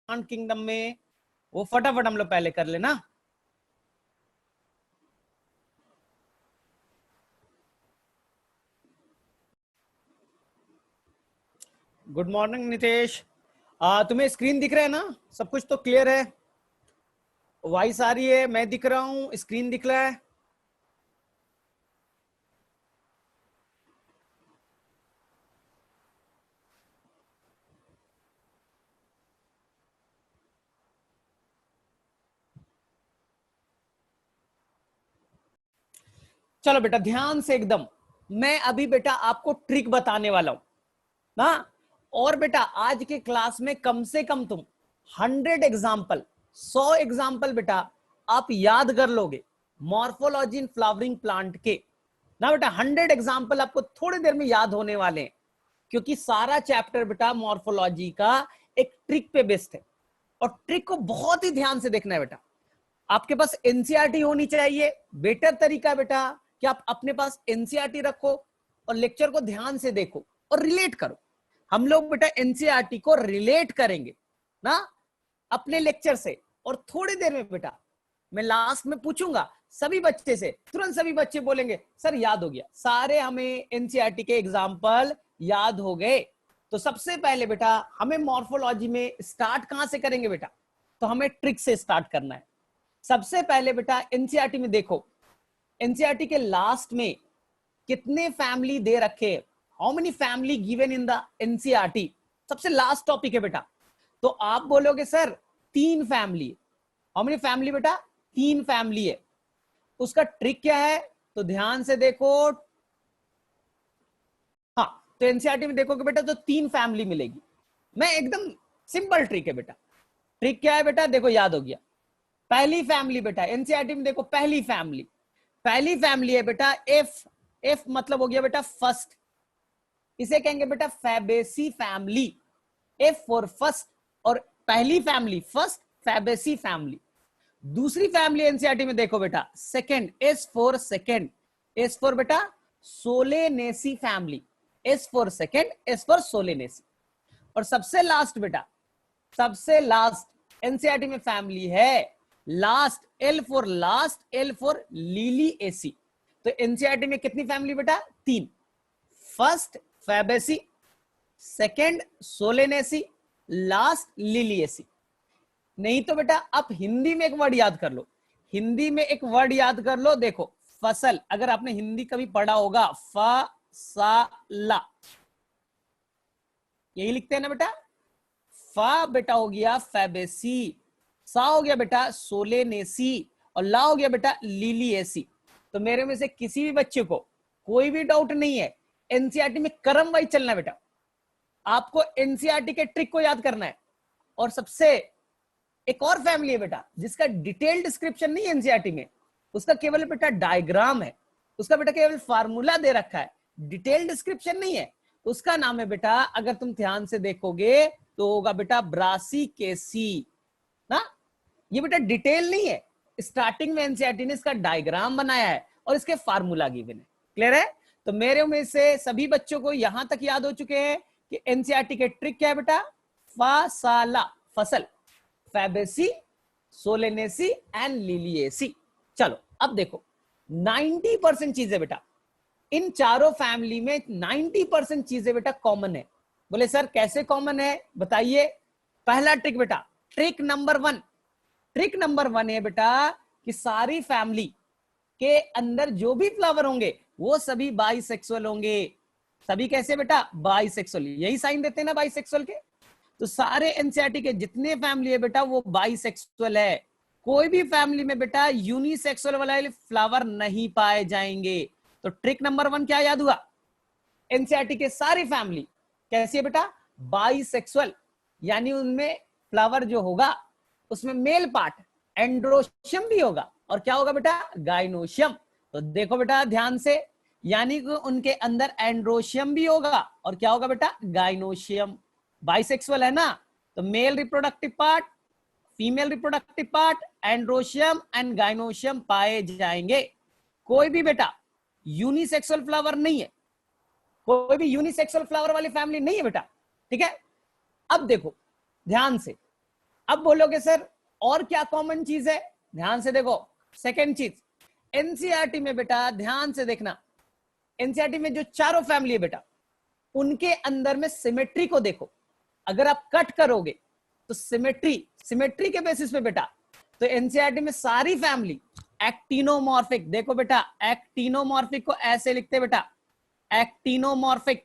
Plant kingdom में, वो फटाफट हम लोग पहले कर लेना। Good morning Nitesh. तुम्हें स्क्रीन दिख रहा है ना? सब कुछ तो क्लियर है? वॉइस आ रही है, मैं दिख रहा हूँ, स्क्रीन दिख रहा है? चलो बेटा ध्यान से एकदम, मैं अभी बेटा आपको ट्रिक बताने वाला हूं ना। और बेटा आज के क्लास में कम से कम तुम 100 एग्जाम्पल, 100 एग्जाम्पल बेटा आप याद कर लोगे मॉर्फोलॉजी इन फ्लावरिंग प्लांट के ना। बेटा 100 एग्जाम्पल आपको थोड़ी देर में याद होने वाले हैं, क्योंकि सारा चैप्टर बेटा मॉर्फोलॉजी का एक ट्रिक पे बेस्ड है। और ट्रिक को बहुत ही ध्यान से देखना है बेटा। आपके पास एनसीईआरटी होनी चाहिए। बेटर तरीका बेटा कि आप अपने पास एनसीईआरटी रखो और लेक्चर को ध्यान से देखो और रिलेट करो। हम लोग बेटा एनसीईआरटी को रिलेट करेंगे ना अपने लेक्चर से। और थोड़ी देर में बेटा मैं लास्ट में पूछूंगा सभी बच्चे से, तुरंत सभी बच्चे बोलेंगे सर याद हो गया। सारे हमें एनसीईआरटी के एग्जाम्पल याद हो गए। तो सबसे पहले बेटा हमें मॉर्फोलॉजी में स्टार्ट कहां से करेंगे बेटा? तो हमें ट्रिक से स्टार्ट करना है। सबसे पहले बेटा एनसीईआरटी में देखो, एनसीईआरटी के लास्ट में कितने फैमिली दे रखे, how many family given in the NCERT, सबसे लास्ट टॉपिक है बेटा। तो आप बोलोगे sir 3 family. How many family बेटा? 3 फैमिली है। उसका ट्रिक क्या है? तो ध्यान से देखो। हाँ, तो एनसीईआरटी में देखोगे बेटा तो 3 फैमिली मिलेगी। मैं एकदम सिंपल ट्रिक है बेटा। ट्रिक क्या है बेटा? देखो याद हो गया। पहली फैमिली बेटा एनसीईआरटी में देखो, पहली फैमिली है बेटा एफ। एफ मतलब हो गया बेटा फर्स्ट, इसे कहेंगे बेटा Fabaceae family. F for first, और पहली फैमिली फर्स्ट फैबेसी फैमिली। दूसरी फैमिली एनसीईआरटी में देखो बेटा second, S for second, S for बेटा Solanaceae family. S for second, S for Solanaceae. और सबसे लास्ट बेटा, सबसे लास्ट एनसीईआरटी में फैमिली है last, L for last, L for Liliaceae. तो एनसीईआरटी में कितनी फैमिली बेटा? 3। First Fabaceae, second Solanaceae, last Liliaceae. नहीं तो बेटा आप हिंदी में एक वर्ड याद कर लो, हिंदी में एक वर्ड याद कर लो। देखो फसल, अगर आपने हिंदी कभी पढ़ा होगा फसाला, यही लिखते हैं ना बेटा। फा बेटा हो गया फैबेसी, सा हो गया बेटा सोलेनेसी, और ला हो गया बेटा लीलिएसी। तो मेरे में से किसी भी बच्चे को कोई भी डाउट नहीं है, एनसीईआरटी में क्रम वाइज चलना है बेटा। आपको एनसीईआरटी के ट्रिक को याद करना है। और सबसे एक और फैमिली है बेटा जिसका डिटेल डिस्क्रिप्शन नहीं है एनसीईआरटी में, उसका केवल बेटा डायग्राम है, उसका बेटा केवल फार्मूला दे रखा है, डिटेल डिस्क्रिप्शन नहीं है। उसका नाम है बेटा, अगर तुम ध्यान से देखोगे तो होगा बेटा ब्रासिकेसी ना। ये बेटा डिटेल नहीं है, स्टार्टिंग में एनसीईआरटी ने इसका डायग्राम बनाया है और इसके फार्मूला गिवन है। क्लियर है? तो मेरे में से सभी बच्चों को यहां तक याद हो चुके हैं कि एनसीईआरटी के ट्रिक क्या है बेटा? फासाला फसल, फैबेसी, सोलेनेसी एंड लिलिएसी। चलो अब देखो 90% चीजें बेटा इन चारों फैमिली में 90% चीजें बेटा कॉमन है। बोले सर कैसे कॉमन है बताइए। पहला ट्रिक बेटा, ट्रिक नंबर 1, ट्रिक नंबर 1 है बेटा कि सारी फैमिली के अंदर जो भी फ्लावर होंगे वो सभी बाइसेक्सुअल होंगे। सभी कैसे बेटा? बाइसेक्सुअल, यही साइन देते हैं ना बाइसेक्सुअल के। तो सारे एनसीईआरटी के जितने फैमिली है बेटा वो बाइसेक्सुअल है। कोई भी फैमिली में बेटा यूनिसेक्सुअल वाले फ्लावर नहीं पाए जाएंगे। तो ट्रिक नंबर 1 क्या याद हुआ? एनसीईआरटी के सारी फैमिली कैसी है बेटा? बाइसेक्सुअल, यानी उनमें फ्लावर जो होगा उसमें मेल पार्ट एंड्रोशियम भी होगा, और क्या होगा बेटा? गाइनोशियम। तो देखो बेटा ध्यान से, यानी कि उनके अंदर एंड्रोशियम भी होगा और क्या होगा बेटा? गाइनोशियम। बाइसेक्सुअल है ना, तो male reproductive part, female reproductive part, androecium and gynoecium पाए जाएंगे। कोई भी बेटा यूनिसेक्सुअल फ्लावर नहीं है, कोई भी यूनिसेक्सुअल फ्लावर वाली फैमिली नहीं है बेटा। ठीक है? अब देखो ध्यान से, अब बोलोगे सर और क्या कॉमन चीज है, ध्यान से देखो। सेकेंड चीज, एनसीईआरटी में बेटा ध्यान से देखना, एनसीईआरटी में जो चारों फैमिली है बेटा, उनके अंदर में सिमेट्री को देखो। अगर आप कट करोगे तो सिमेट्री के बेसिस पे बेटा, तो एनसीईआरटी में सारी फैमिली एक्टिनोमॉर्फिक, देखो बेटा एक्टिनोमॉर्फिक को ऐसे लिखते बेटा, एक्टिनोमॉर्फिक,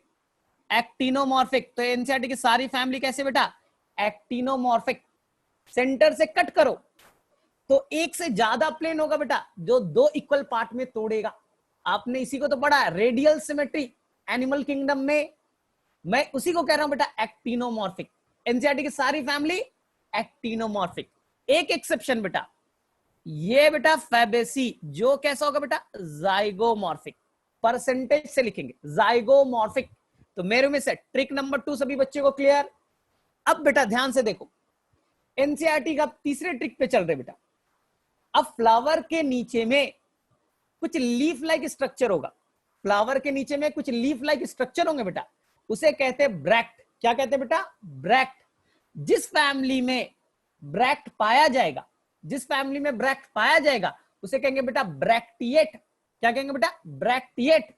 एक्टिनोमॉर्फिक। तो एनसीईआरटी की सारी फैमिली कैसे बेटा, एक्टिनोमॉर्फिक। सेंटर से कट करो तो एक से ज्यादा प्लेन होगा बेटा, जो दो इक्वल पार्ट में तोड़ेगा। आपने इसी को तो पढ़ा है, रेडियल सिमेट्री एनिमल किंगडम में। मैं उसी को कह रहा हूं बेटा, एक्टिनोमॉर्फिक। एनसीईआरटी की सारी फैमिली एक्टिनोमॉर्फिक। एक एक्सेप्शन बेटा, ये बेटा फैबेसी, जो कैसा होगा बेटा, जाइगोमॉर्फिक। परसेंटेज से लिखेंगे जाइगोमॉर्फिक। तो मेरे में से ट्रिक नंबर 2 सभी बच्चे को क्लियर। अब बेटा ध्यान से देखो, एनसीईआरटी का तीसरे ट्रिक पे चल रहे बेटा। अब फ्लावर के नीचे में कुछ लीफ लाइक स्ट्रक्चर होगा, फ्लावर के नीचे में कुछ लीफ लाइक स्ट्रक्चर होंगे बेटा, उसे कहते हैं ब्रैक्ट। क्या कहते हैं बेटा, ब्रैक्ट। जिस फैमिली में ब्रैक्ट पाया जाएगा, जिस फैमिली में ब्रैक्ट पाया जाएगा उसे कहेंगे बेटा ब्रैक्टिएट। क्या कहेंगे बेटा, ब्रैक्टिएट।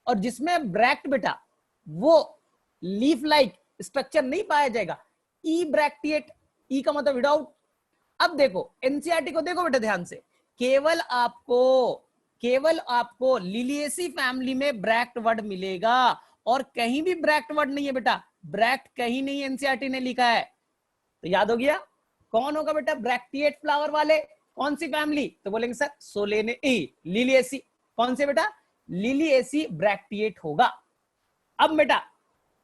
और जिसमें ब्रैक्ट बेटा वो लीफ लाइक स्ट्रक्चर नहीं पाया जाएगा, ई ब्रैक्टिएट। ई का मतलब विदाउट। अब देखो एनसीईआरटी को देखो बेटा ध्यान से, केवल आपको लिलिएसी फैमिली में ब्रैक्ट वर्ड मिलेगा और कहीं भी ब्रैक्ट वर्ड नहीं है बेटा, ब्रैक्ट कहीं नहीं एनसीईआरटी ने लिखा है। तो याद हो गया कौन होगा बेटा, ब्रैक्टिएट फ्लावर वाले। कौन सी फैमिली, तो बोलेंगे सर सोलेनेसी, लिलिएसी। कौन से बेटा, लिलिएसी ब्रैक्टिएट होगा। अब बेटा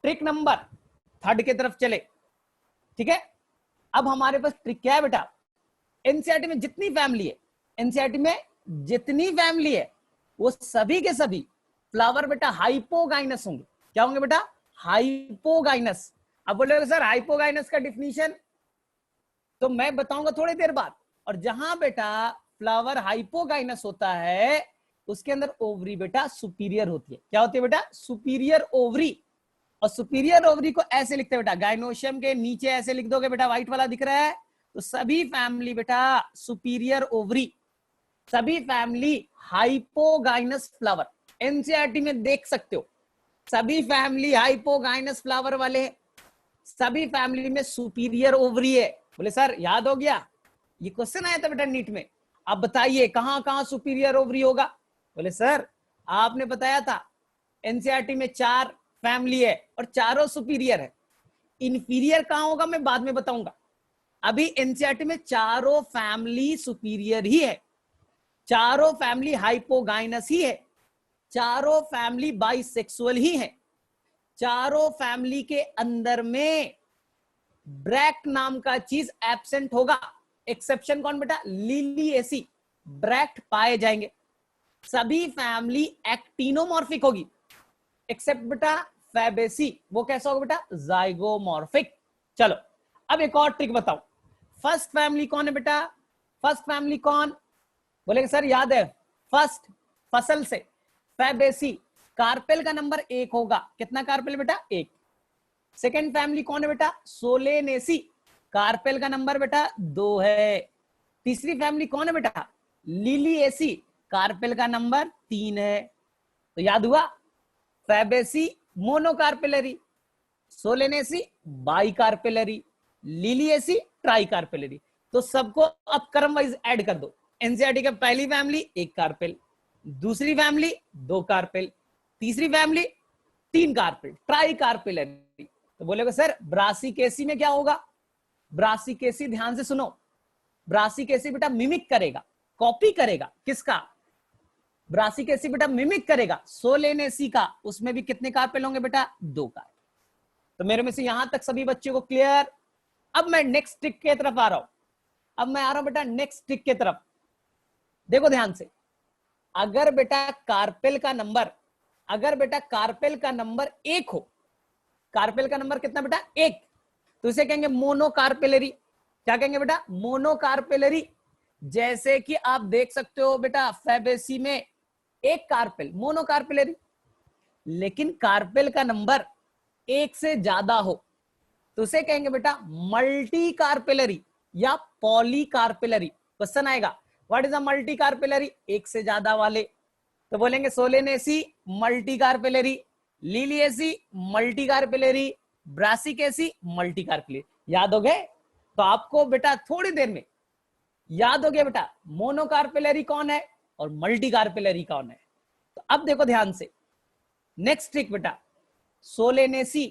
ट्रिक नंबर 3 की तरफ चले, ठीक है। अब हमारे पास ट्रिक क्या है बेटा, एनसीईआरटी में जितनी फैमिली है, एनसीईआरटी में जितनी फैमिली है वो सभी के सभी फ्लावर बेटा हाइपोगाइनस होंगे। क्या होंगे बेटा, हाइपोगाइनस। अब बोलोगे सर हाइपोगाइनस का डिफिनीशन तो मैं बताऊंगा थोड़ी देर बाद। और जहां बेटा फ्लावर हाइपोगाइनस होता है उसके अंदर ओवरी बेटा सुपीरियर होती है। क्या होती है बेटा, सुपीरियर ओवरी। और सुपीरियर ओवरी को ऐसे लिखते हैं बेटा, गाइनोशियम के नीचे ऐसे लिख दोगे बेटा, व्हाइट वाला दिख रहा है, तो सभी फैमिली बेटा सुपीरियर ओवरी, सभी फैमिली हाइपोगाइनस फ्लावर। एनसीईआरटी में देख सकते हो सभी फैमिली हाइपोगाइनस फ्लावर वाले हैं, सभी फैमिली में सुपीरियर ओवरी है। बोले सर याद हो गया, ये क्वेश्चन आया था बेटा नीट में, आप बताइए कहां कहां सुपीरियर ओवरी होगा। बोले सर आपने बताया था एनसीईआरटी में 4 फैमिली है और चारों सुपीरियर है, इंफीरियर कहां होगा मैं बाद में बताऊंगा। अभी एनसीईआरटी में चारों फैमिली सुपीरियर ही है, चारों फैमिली हाइपोगाइनस ही है, चारों फैमिली बाइसेक्सुअल ही है, चारों फैमिली के अंदर में ब्रैक्ट नाम का चीज एब्सेंट होगा। एक्सेप्शन कौन बेटा, लिलिएसी, ब्रैक्ट पाए जाएंगे। सभी फैमिली एक्टिनोमॉर्फिक होगी एक्सेप्ट बेटा फैबेसी, वो कैसा होगा बेटा, जाइगोमॉर्फिक। चलो अब एक और ट्रिक बताओ, फर्स्ट फैमिली कौन है बेटा, फर्स्ट फैमिली कौन, बोलेंगे सर याद है, फर्स्ट फसल से फैबेसी, कार्पेल का नंबर 1 होगा। कितना कार्पेल बेटा, 1। सेकेंड फैमिली कौन है बेटा, सोलेनेसी, कार्पेल का नंबर बेटा 2 है। तीसरी फैमिली कौन है बेटा, लिलिएसी, कार्पेल का नंबर 3 है। तो याद हुआ, फैबेसी मोनोकार्पेलरी, सोलेनेसी बाइकार्पेलरी, लिलिएसी ट्राइकार्पेलरी। तो सबको अब क्रम वाइज ऐड कर दो। एनसीईआरटी का पहली फैमिली 1 कार्पेल, दूसरी फैमिली 2 कार्पेल, तीसरी फैमिली 3 कार्पेल, ट्राइकार्पेलरी। तो बोलेगा सर ब्रासिकेसी में क्या होगा, ब्रासिकेसी ध्यान से सुनो, ब्रासिकेसी बेटा मिमिक करेगा, कॉपी करेगा किसका, ब्रासिकेसी बेटा मिमिक करेगा सोलेनेसी का। उसमें भी कितने कार्पेल होंगे बेटा, 2 कार्पेल। तो मेरे में से यहां तक सभी बच्चों को क्लियर। अब मैं नेक्स्ट ट्रिक की तरफ आ रहा हूं, अब मैं आ रहा हूं बेटा नेक्स्ट ट्रिक की तरफ। देखो ध्यान से, अगर बेटा कार्पेल का नंबर, अगर बेटा कार्पेल का नंबर 1 हो, कार्पेल का नंबर कितना बेटा, 1, तो इसे कहेंगे मोनोकार्पेलरी। क्या कहेंगे बेटा, मोनोकार्पेलरी। जैसे कि आप देख सकते हो बेटा फैबेसी में 1 कार्पेल, मोनोकार्पेलरी। लेकिन कार्पेल का नंबर 1 से ज्यादा हो तो उसे कहेंगे बेटा मल्टी कार्पेलरी। या पॉलीकार्पेलरी। क्वेश्चन आएगा what is a multi carpellary, एक से ज्यादा वाले, तो बोलेंगे Solanaceae multi carpellary, Liliaceae multi carpellary, Brassicaceae multi carpellary. याद हो गए? तो आपको बेटा थोड़ी देर में याद हो गया बेटा मोनोकार्पेलरी कौन है और मल्टी कार्पेलरी कौन है। तो अब देखो ध्यान से, नेक्स्ट ट्रिक बेटा, सोलेनेसी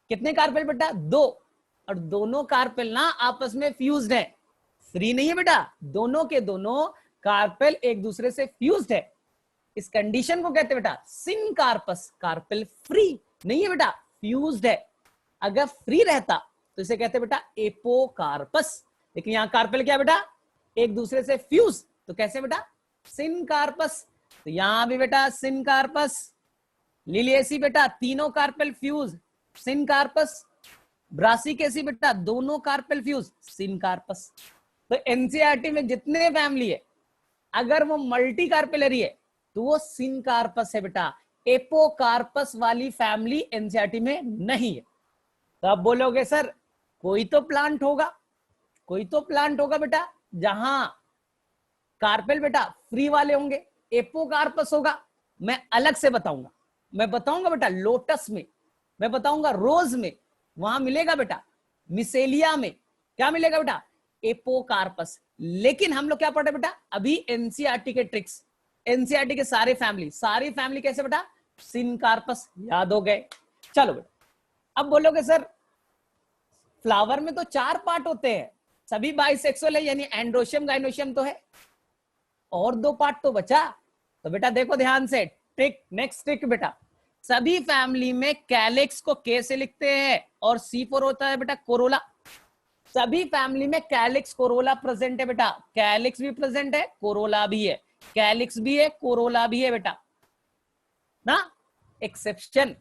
कितने कार्पेल बेटा, 2, और दोनों कार्पेल ना आपस में फ्यूज्ड है, फ्री नहीं है बेटा, दोनों के दोनों कार्पेल एक दूसरे से फ्यूज्ड है। इस कंडीशन को कहते हैं बेटा सिनकार्पस, कार्पेल फ्री नहीं है बेटा, फ्यूज्ड है। अगर फ्री रहता तो इसे कहते हैं बेटा एपोकार्पस, लेकिन यहां कार्पेल क्या बेटा, एक दूसरे से फ्यूज, तो कैसे बेटा सिनकार्पस। तो यहां भी बेटा सिनकार्पस, लिलिएसी बेटा तीनों कार्पेल फ्यूज सिनकार्पस, ब्रासिकेसी बेटा दोनों कार्पेल फ्यूज सिनकार्पस। तो एनसीईआरटी में जितने फैमिली है अगर वो मल्टी कार्पेलरी है तो वो सिनकार्पस है बेटा, एपोकार्पस वाली फैमिली एनसीईआरटी में नहीं है। तो आप बोलोगे सर कोई तो प्लांट होगा, कोई तो प्लांट होगा बेटा जहां कार्पेल बेटा फ्री वाले होंगे, एपोकार्पस होगा। मैं अलग से बताऊंगा, मैं बताऊंगा बेटा लोटस में, मैं बताऊंगा रोज में, वहां मिलेगा बेटा मिसेलिया में क्या मिलेगा बेटा एपोकार्पस। लेकिन हम लोग क्या पढ़ रहे बेटा अभी एनसीईआरटी के ट्रिक्स, एनसीईआरटी के सारी फैमिली कैसे बेटा सिनकार्पस। याद हो गए? चलो बेटा अब बोलोगे सर फ्लावर में तो 4 पार्ट होते हैं, सभी बाइसेक्सुअल है यानी एंड्रोशियम गाइनोशियम तो है, और 2 पार्ट तो बचा। तो बेटा देखो ध्यान से ट्रिक, नेक्स्ट ट्रिक बेटा, सभी फैमिली में कैलिक्स को के से लिखते हैं और C4 होता है बेटा कोरोला। सभी फैमिली में कैलिक्स कोरोला प्रेजेंट है बेटा, कैलिक्स भी प्रेजेंट है कोरोला भी है, कैलिक्स भी है कोरोला भी है बेटा ना। एक्सेप्शन,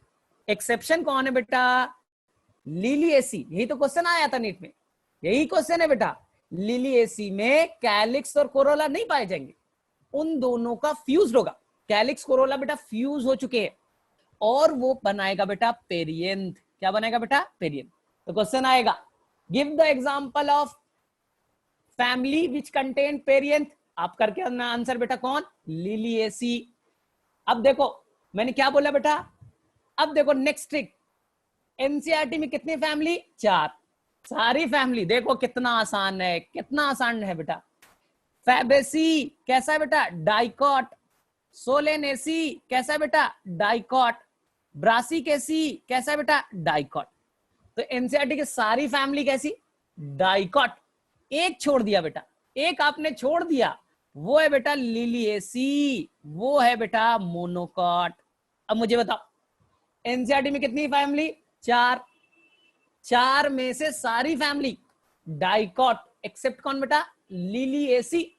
एक्सेप्शन कौन है बेटा लिलिएसी, यही तो क्वेश्चन आया था नीट में, यही क्वेश्चन है बेटा। लिलिएसी में कैलिक्स और कोरोला नहीं पाए जाएंगे, उन दोनों का फ्यूज होगा, कैलिक्स कोरोला बेटा फ्यूज हो चुके हैं और वो बनाएगा बेटा पेरियंथ। क्या बनाएगा बेटा पेरियंथ। तो क्वेश्चन आएगा give the example of family which contain perianth, आप करके आंसर बेटा कौन लिलिएसी। अब देखो मैंने क्या बोला बेटा, अब देखो नेक्स्ट ट्रिक, एनसीईआरटी में कितनी फैमिली 4, सारी फैमिली देखो कितना आसान है, कितना आसान है बेटा। फैबेसी कैसा है बेटा डाइकॉट, सोलेनेसी कैसा है बेटा डाइकॉट, ब्रासिकेसी कैसा है बेटा डाइकॉट। तो एनसीईआरटी की सारी फैमिली कैसी डाइकॉट, एक छोड़ दिया बेटा, एक आपने छोड़ दिया, वो है बेटा लिलिएसी, वो है बेटा मोनोकॉट। अब मुझे बताओ एनसीईआरटी में कितनी फैमिली 4, 4 में से सारी फैमिली डाइकॉट एक्सेप्ट कौन बेटा लिलिएसी।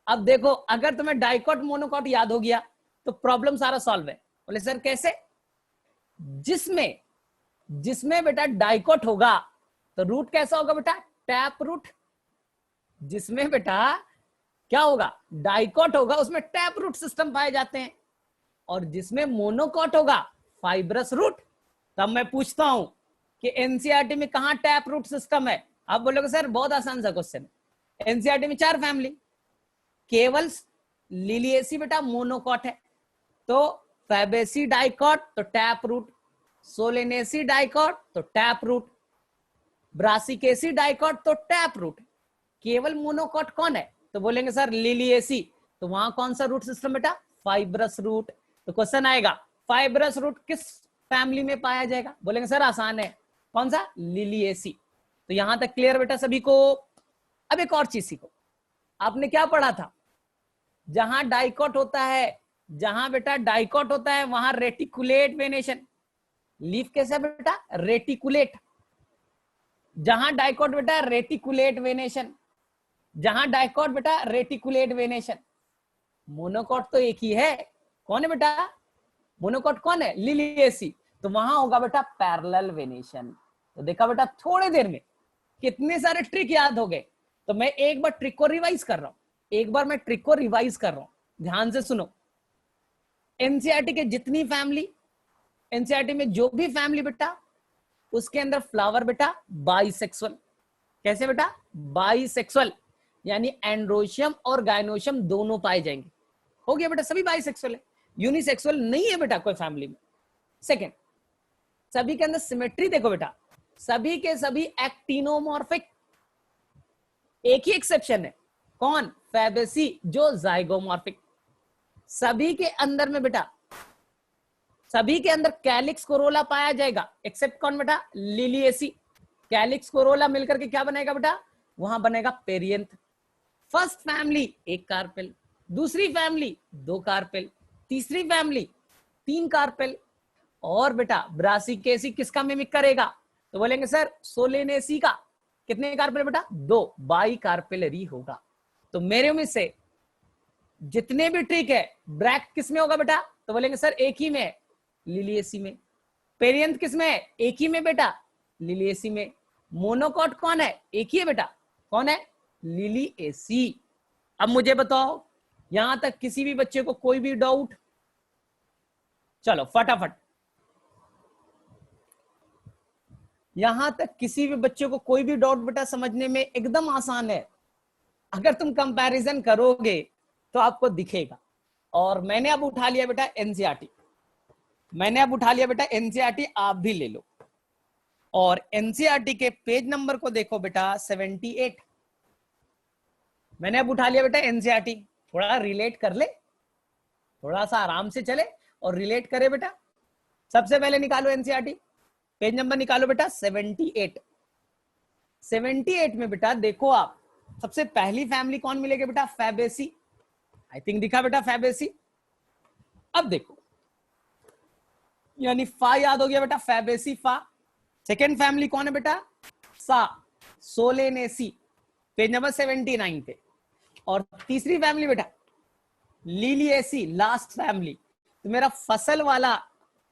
अब देखो अगर तुम्हें डाइकॉट मोनोकॉट याद हो गया तो प्रॉब्लम सारा सॉल्व है। बोले सर कैसे, जिसमें जिसमें बेटा डाइकॉट होगा तो रूट कैसा होगा बेटा टैप रूट, जिसमें बेटा क्या होगा डाइकॉट होगा उसमें टैप रूट सिस्टम पाए जाते हैं, और जिसमें मोनोकॉट होगा फाइब्रस रूट। तब मैं पूछता हूं कि एनसीईआरटी में कहां टैप रूट सिस्टम है, आप बोलोगे सर बहुत आसान सा क्वेश्चन है, एनसीईआरटी में 4 फैमिली, केवल लिलिएसी बेटा मोनोकॉट है, तो फैबेसी डाइकॉट तो टैप रूट, सोलेनेसी डाइकॉट तो टैप रूट, ब्रासिकेसी डाइकॉट तो टैप रूट, केवल मोनोकॉट कौन है तो बोलेंगे सर लिलिएसी। तो वहां कौन सा रूट सिस्टम बेटा फाइब्रस रूट। तो क्वेश्चन आएगा फाइब्रस रूट किस फैमिली में पाया जाएगा, बोलेंगे सर आसान है कौन सा लिलिएसी। तो यहां तक क्लियर बेटा सभी को। अब एक और चीज सीखो, आपने क्या पढ़ा था, जहां डाइकॉट होता है, जहां बेटा डाइकॉट होता है वहां रेटिकुलेट वेनेशन, लीफ कैसा बेटा रेटिकुलेट, जहां डाइकॉट बेटा रेटिकुलेट वेनेशन, जहां डाइकॉट बेटा रेटिकुलेट वेनेशन। मोनोकॉट तो एक ही है, कौन है बेटा मोनोकॉट कौन है लिलिएसी, तो वहां होगा बेटा पैरेलल वेनेशन। तो देखा बेटा थोड़ी देर में कितने सारे ट्रिक याद हो गए। तो मैं एक बार ट्रिक को रिवाइज कर रहा हूं, एक बार मैं ट्रिक को रिवाइज कर रहा हूं, ध्यान से सुनो। एनसीईआरटी के जितनी फैमिली, एनसीईआरटी में जो भी फैमिली बेटा उसके अंदर फ्लावर बेटा बाइसेक्सुअल, कैसे बेटा? बाइसेक्सुअल, यानी एंड्रोशियम और गायनोशियम दोनों पाए जाएंगे। हो गया बेटा, सभी बाइसेक्सुअल है, यूनिसेक्सुअल नहीं है बेटा कोई फैमिली में। सेकेंड, सभी के अंदर सिमेट्री देखो बेटा, सभी के सभी एक्टिनोमॉर्फिक। एक ही एक्सेप्शन है, कौन? फैबेसी, जो जाइगोमॉर्फिक। सभी के अंदर में बेटा, सभी के अंदर कैलिक्स कोरोला पाया जाएगा, एक्सेप्ट कौन बेटा? लिलिएसी। कैलिक्स कोरोला मिलकर के क्या बनेगा बेटा? वहां बनेगा पेरियंथ। फर्स्ट फैमिली एक कार्पेल, दूसरी फैमिली दो कार्पेल, तीसरी फैमिली तीन कार्पेल। और बेटा ब्रासिकेसी किसका मिमिक करेगा? तो बोलेंगे सर सोलेनेसी का। कितने कार्पेल बेटा? दो, बाई कार्पेलरी होगा। तो मेरे में से जितने भी ट्रिक है, ब्रैक किस में होगा बेटा? तो बोलेंगे सर एक ही में, लिलिएसी में। पेरियंथ किस में है? एक ही में बेटा, लिलिएसी में। मोनोकॉट कौन है? एक ही है बेटा, कौन है? लिलिएसी। अब मुझे बताओ, यहां तक किसी भी बच्चे को कोई भी डाउट? चलो फटाफट, यहां तक किसी भी बच्चे को कोई भी डाउट बेटा? समझने में एकदम आसान है, अगर तुम कंपैरिजन करोगे तो आपको दिखेगा। और मैंने अब उठा लिया बेटा एनसीईआरटी, मैंने अब उठा लिया बेटा एनसीईआरटी, आप भी ले लो। और एनसीईआरटी के पेज नंबर को देखो बेटा 78। मैंने अब उठा लिया बेटा एनसीईआरटी, थोड़ा रिलेट कर ले, थोड़ा सा आराम से चले और रिलेट करे बेटा। सबसे पहले निकालो एनसीईआरटी, पेज नंबर निकालो बेटा 78। 78 में बेटा देखो आप, सबसे पहली फैमिली कौन मिलेगी बेटा? फैबेसी। आई थिंक दिखा बेटा फैबेसी। अब देखो, यानी फा याद हो गया बेटा, फैबेसी फा। सेकेंड फैमिली कौन है बेटा? सा, सोलेनेसी, पेज नंबर 79 पे। और तीसरी फैमिली बेटा लिलिएसी, लास्ट फैमिली। तो मेरा फसल वाला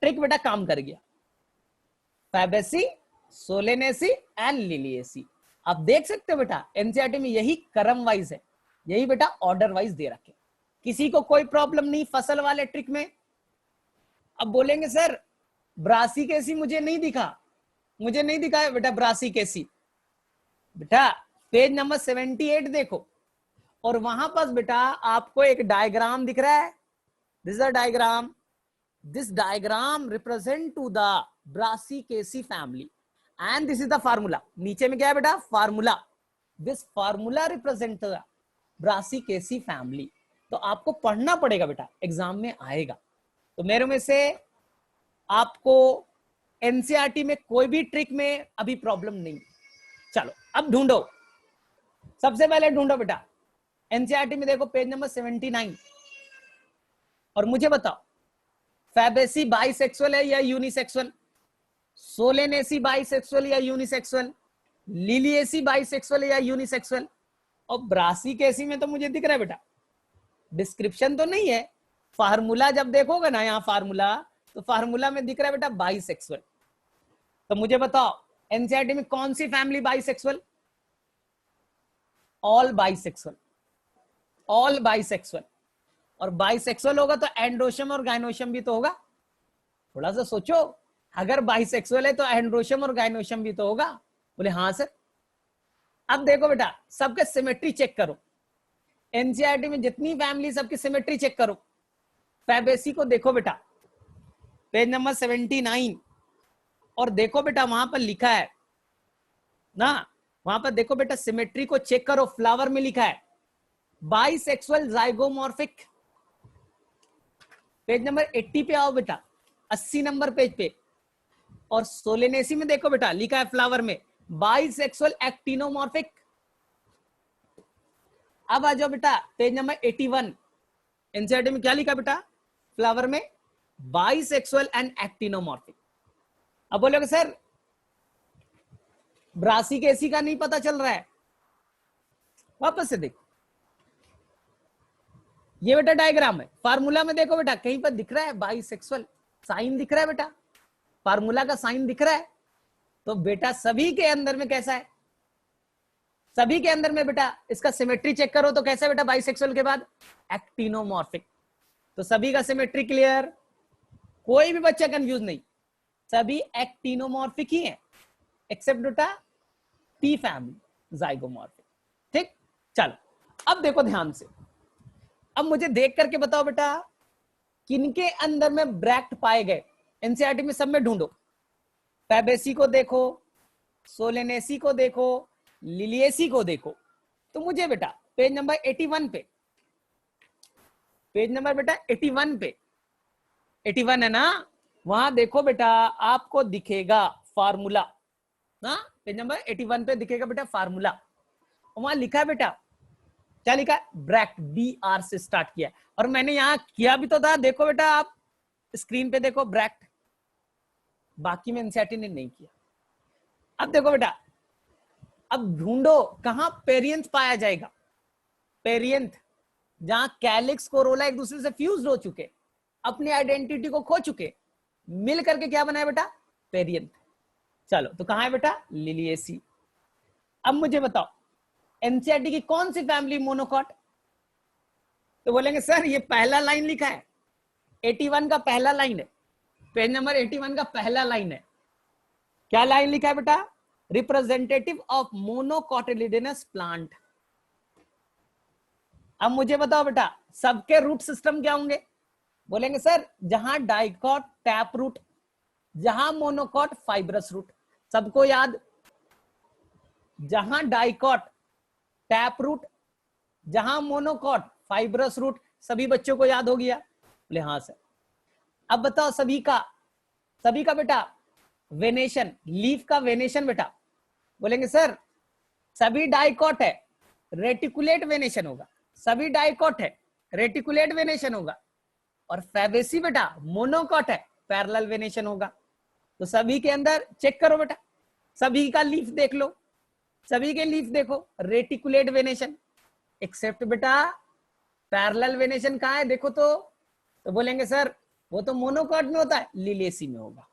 ट्रिक बेटा काम कर गया, फैबेसी, सोलेनेसी एंड लिलिएसी। आप देख सकते हो बेटा एनसीईआरटी में यही क्रम वाइज है, यही बेटा ऑर्डर वाइज दे रखे। किसी को कोई प्रॉब्लम नहीं फसल वाले ट्रिक में? अब बोलेंगे सर ब्रासिकेसी मुझे नहीं दिखा, मुझे नहीं दिखा है बेटा ब्रासिकेसी। बेटा पेज नंबर 78 देखो, और वहां पर बेटा आपको एक डायग्राम दिख रहा है, this is a diagram, this diagram represent to the Brassicaceae family and this is the formula. नीचे में क्या है बेटा? Formula. This formula represent the Brassicaceae family. तो आपको पढ़ना पड़ेगा बेटा, एग्जाम में आएगा। तो मेरे में से आपको एनसीईआरटी में कोई भी ट्रिक में अभी प्रॉब्लम नहीं। चलो अब ढूंढो, सबसे पहले ढूंढो बेटा एनसीईआरटी में, देखो पेज नंबर 79, और मुझे बताओ फैबेसी बाइसेक्सुअल है या यूनिसेक्सुअल? सोलेनेसी बाइसेक्सुअल या यूनिसेक्सुअल? लिलिएसी बाइसेक्सुअल या यूनिसेक्सुअल? और ब्रासिकेसी में तो मुझे दिख रहा है बेटा, डिस्क्रिप्शन तो नहीं है, फार्मूला जब देखोगे ना यहाँ फार्मूला, तो फार्मूला में दिख रहा है बेटा बाइसेक्सुअल। तो मुझे बताओ एनसीईआरटी में कौन सी family bisexual? All bisexual, all bisexual. और बाइसेक्सुअल होगा तो एंड्रोशियम और गायनोशियम भी तो होगा। थोड़ा सा सोचो, अगर बाइसेक्सुअल है तो एंड्रोशियम और गायनोशियम भी तो होगा। बोले हाँ सर। अब देखो बेटा सबके सिमेट्री चेक करो, एनसीईआरटी में जितनी फैमिली सबकी सिमेट्री चेक करो। फैबेसी को देखो बेटा पेज नंबर 79, और देखो बेटा वहां पर लिखा है ना, वहां पर देखो बेटा सिमेट्री को चेक करो, फ्लावर में लिखा है बाइसेक्सुअल जाइगोमॉर्फिक। पेज नंबर 80 पे आओ बेटा, 80 नंबर पेज पे। और सोलेनेसी में देखो बेटा लिखा है फ्लावर में बाइसेक्सुअल एक्टिनोमॉर्फिक। अब आ जाओ बेटा पेज नंबर 81, एनसीईआरटी में क्या लिखा बेटा फ्लावर में? Bisexual and actinomorphic. अब बोलोगे सर ब्रासिकेसी का नहीं पता चल रहा है, वापस से देखो, ये बेटा डायग्राम है, फार्मूला में देखो बेटा कहीं पर दिख रहा है बाइसेक्सुअल, साइन दिख रहा है बेटा, फार्मूला का साइन दिख रहा है। तो बेटा सभी के अंदर में कैसा है? सभी के अंदर में बेटा इसका सिमेट्री चेक करो तो कैसा है बेटा? बाइसेक्सुअल के बाद एक्टिनोमॉर्फिक। तो सभी का सिमेट्री क्लियर, कोई भी बच्चा कंफ्यूज नहीं, सभी एक्टिनोमॉर्फिक ही है एक्सेप्ट बेटा पी फैमिली। जाइगोमॉर्फिक। ठीक, चलो अब देखो ध्यान से, अब मुझे देख करके बताओ बेटा किनके अंदर में ब्रैक्ट पाए गए, एनसीईआरटी में सब में ढूंढो। फैबेसी को देखो, सोलेनेसी को देखो, लिलिएसी को देखो। तो मुझे बेटा पेज नंबर 81 पे, पेज नंबर बेटा 81 पे, 81 है ना, वहां देखो बेटा आपको दिखेगा फार्मूला ना, पेज नंबर 81 पे दिखेगा बेटा फार्मूला। वहां लिखा है बेटा, क्या लिखा है, ब्रैक्ट, BR से स्टार्ट किया, और मैंने यहां किया भी तो था, देखो बेटा आप स्क्रीन पे देखो ब्रैक्ट, बाकी में एनसीईआरटी ने नहीं किया। अब देखो बेटा, अब ढूंढो कहां पेरियंथ पाया जाएगा, पेरियंथ जहां कैलिक्स कोरोला एक दूसरे से फ्यूज हो चुके, अपनी आइडेंटिटी को खो चुके, मिल करके क्या बनाया बेटा, पेरियंथ। चलो तो कहां है बेटा, लिलिएसी। अब मुझे बताओ एनसीईआरटी की कौन सी फैमिली मोनोकॉट, तो बोलेंगे सर ये पहला लाइन लिखा है, 81 का पहला लाइन है, पेज नंबर 81 का पहला लाइन है, क्या लाइन लिखा है बेटा, रिप्रेजेंटेटिव ऑफ मोनोकॉटिलिडेनस प्लांट। अब मुझे बताओ बेटा सबके रूट सिस्टम क्या होंगे, बोलेंगे सर जहां डाइकॉट टैप रूट, जहां मोनोकॉट फाइब्रस रूट, सबको याद, जहां डाइकॉट टैप रूट, जहां मोनोकॉट फाइब्रस रूट, सभी बच्चों को याद हो गया, बोले हाँ सर। अब बताओ सभी का बेटा वेनेशन, लीफ का वेनेशन बेटा, बोलेंगे सर सभी डाइकॉट है, रेटिकुलेट वेनेशन होगा, सभी डाइकॉट है, रेटिकुलेट वेनेशन होगा, और फैबेसी बेटा मोनोकॉट है, पैरेलल वेनेशन होगा। तो सभी के अंदर चेक करो बेटा, सभी का लीफ देख लो, सभी के लीफ देखो रेटिकुलेट वेनेशन, एक्सेप्ट बेटा पैरेलल वेनेशन कहां है देखो तो बोलेंगे सर वो तो मोनोकॉट में होता है, लिलिएसी में होगा।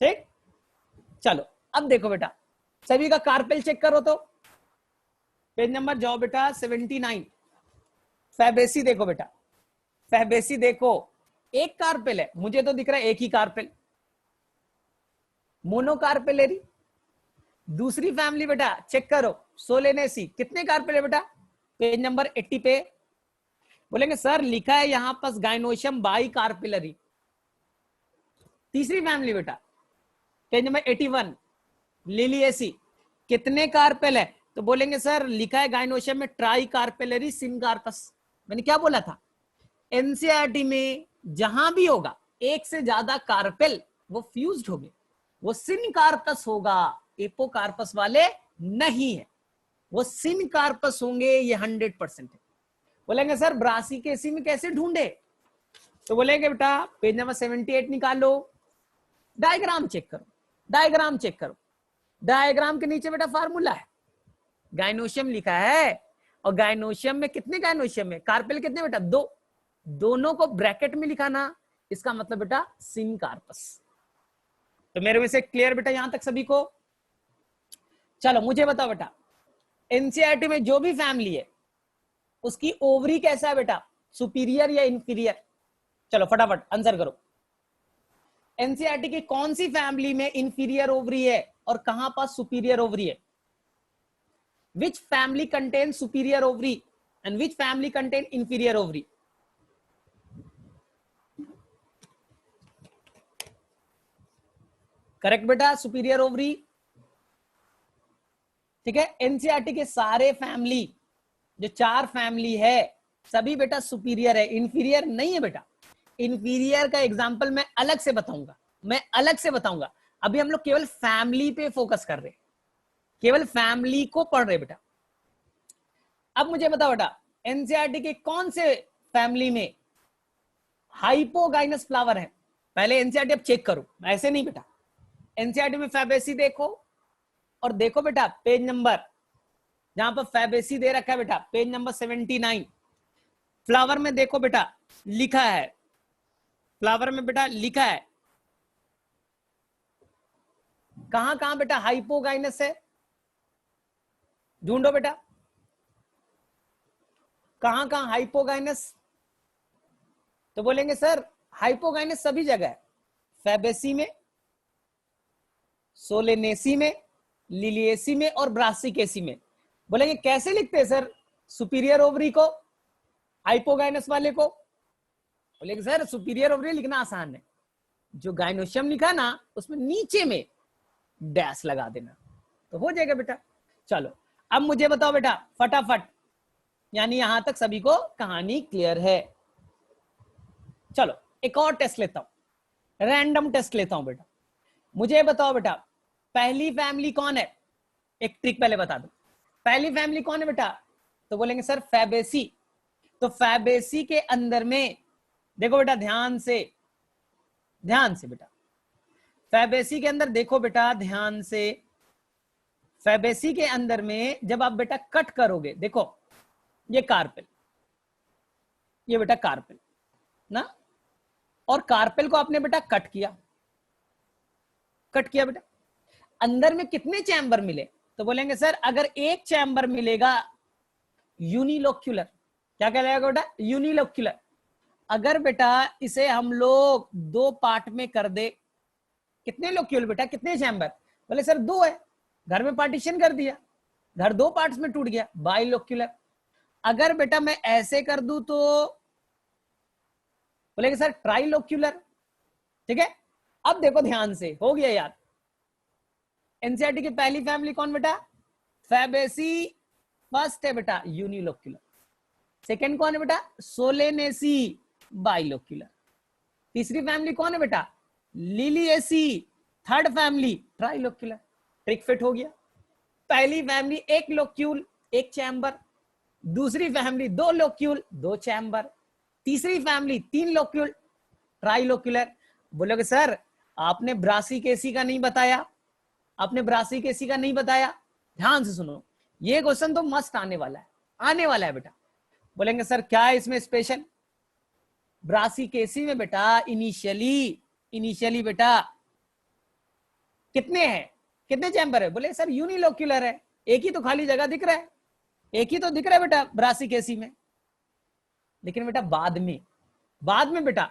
ठीक, चलो अब देखो बेटा सभी का कार्पेल चेक करो, तो पेज नंबर जाओ बेटा 79, फैबेसी देखो बेटा, फैबेसी देखो एक कार्पेल है, मुझे तो दिख रहा है एक ही कार्पेल, मोनोकार्पेलेरी। दूसरी फैमिली बेटा चेक करो, सोलेनेसी, कितने कार्पेल है बेटा, पेज नंबर 80 पे, बोलेंगे सर लिखा है यहां पास गाइनोशियम बाई कार्पिलरी। तीसरी फैमिली बेटा पेज नंबर 81, लिलिएसी, कितने कार्पेल है, तो बोलेंगे सर लिखा है गाइनोशियम में ट्राई कार्पेलरी सिनकार्पस। मैंने क्या बोला था, एनसीईआरटी में जहां भी होगा एक से ज्यादा कार्पेल वो फ्यूज्ड होंगे, वो सिनकार्पस होगा, एपोकार्पस वाले नहीं है, वो सिनकार्पस होंगे, ये 100% है। बोलेंगे सर ब्रासिकेसी में कैसे ढूंढे, तो बोलेंगे बेटा पेज नंबर 78 निकालो, डायग्राम चेक करो, डायग्राम चेक करो, डायग्राम के नीचे बेटा फार्मूला है, गाइनोशियम लिखा है, और गाइनोशियम में कितने गाइनोशियम में कार्पेल कितने बेटा, दो, दोनों को ब्रैकेट में लिखाना, इसका मतलब बेटा सिनकार्पस। तो मेरे में से क्लियर बेटा यहां तक सभी को। चलो मुझे बताओ बेटा एनसीईआरटी में जो भी फैमिली है उसकी ओवरी कैसा है बेटा, सुपीरियर या इंफीरियर, चलो फटाफट आंसर करो। एनसीईआरटी की कौन सी फैमिली में इंफीरियर ओवरी है और कहां पास सुपीरियर ओवरी है, विच family contain superior ovary and which family contain inferior ovary, correct बेटा सुपीरियर ओवरी। ठीक है, एनसीईआरटी के सारे फैमिली जो 4 फैमिली है सभी बेटा सुपीरियर है, इंफीरियर नहीं है बेटा। इंफीरियर का एग्जांपल मैं अलग से बताऊंगा, मैं अलग से बताऊंगा, अभी हम लोग केवल फैमिली पे फोकस कर रहे हैं, केवल फैमिली को पढ़ रहे बेटा। अब मुझे बताओ बेटा एनसीईआरटी के कौन से फैमिली में हाइपोगाइनस फ्लावर है, पहले एनसीईआरटी अब चेक करो, ऐसे नहीं बेटा। एनसीईआरटी में फैबेसी देखो, और देखो बेटा पेज नंबर जहां पर फैबेसी दे रखा है बेटा, पेज नंबर 79, फ्लावर में देखो बेटा लिखा है, फ्लावर में बेटा लिखा है कहां कहां बेटा हाइपोगाइनस है, ढूंढो बेटा कहां कहां हाइपोगाइनस, तो बोलेंगे सर हाइपोगाइनस सभी जगह है, फैबेसी में, सोलेनेसी में, लिलिएसी में और ब्रासिकेसी में। बोलेंगे कैसे लिखते हैं सर सुपीरियर ओवरी को, हाइपोगाइनस वाले को? बोलेंगे सर सुपीरियर ओवरी लिखना आसान है, जो गाइनोशियम लिखा ना उसमें नीचे में डैश लगा देना तो हो जाएगा बेटा। चलो अब मुझे बताओ बेटा फटाफट, यानी यहां तक सभी को कहानी क्लियर है। चलो एक और टेस्ट लेता हूं, रैंडम टेस्ट लेता हूं बेटा। मुझे बताओ बेटा पहली फैमिली कौन है? एक ट्रिक पहले बता दो, पहली फैमिली कौन है बेटा? तो बोलेंगे सर फैबेसी। तो फैबेसी के अंदर में देखो बेटा ध्यान से बेटा, फैबेसी के अंदर देखो बेटा ध्यान से, फैबेसी के अंदर में जब आप बेटा कट करोगे, देखो ये कार्पेल, ये बेटा कार्पेल ना, और कार्पेल को आपने बेटा कट किया बेटा, अंदर में कितने चैम्बर मिले? तो बोलेंगे सर अगर एक चैम्बर मिलेगा यूनिलोक्यूलर, क्या कहलाएगा बेटा? यूनिलोक्यूलर। अगर बेटा इसे हम लोग दो पार्ट में कर दे, कितने लोक्यूल बेटा, कितने चैम्बर? बोले सर दो है, घर में पार्टीशन कर दिया, घर दो पार्ट्स में टूट गया, बाइलोक्यूलर। अगर बेटा मैं ऐसे कर दूं तो बोलेंगे सर ट्राइलोक्यूलर। ठीक है, अब देखो ध्यान से, हो गया याद। एनसीईआरटी की पहली फैमिली कौन बेटा? फैबेसी। फर्स्ट है बेटा यूनिलोक्यूलर, सेकंड कौन है बेटा? Solanaceae, bilocular. तीसरी फैमिली कौन है बेटा? Liliaceae. Third family trilocular. Trick fit हो गया। पहली फैमिली एक लोक्यूल एक चैम्बर, दूसरी फैमिली दो लोक्यूल दो चैम्बर, तीसरी फैमिली तीन लोक्यूल ट्राइलोक्यूलर। बोलोगे सर आपने ब्रासिकेसी का नहीं बताया, आपने ब्रासिकेसी का नहीं बताया। ध्यान से सुनो, ये क्वेश्चन तो मस्त आने वाला है, आने वाला है बेटा। बोलेंगे सर क्या है इसमें स्पेशल? ब्रासिकेसी में बेटा इनिशियली बेटा कितने हैं, कितने चैम्बर है? बोले सर यूनिलोक्यूलर है, एक ही तो खाली जगह दिख रहा है, एक ही तो दिख रहा है बेटा ब्रासिकेसी में। लेकिन बेटा बाद में बेटा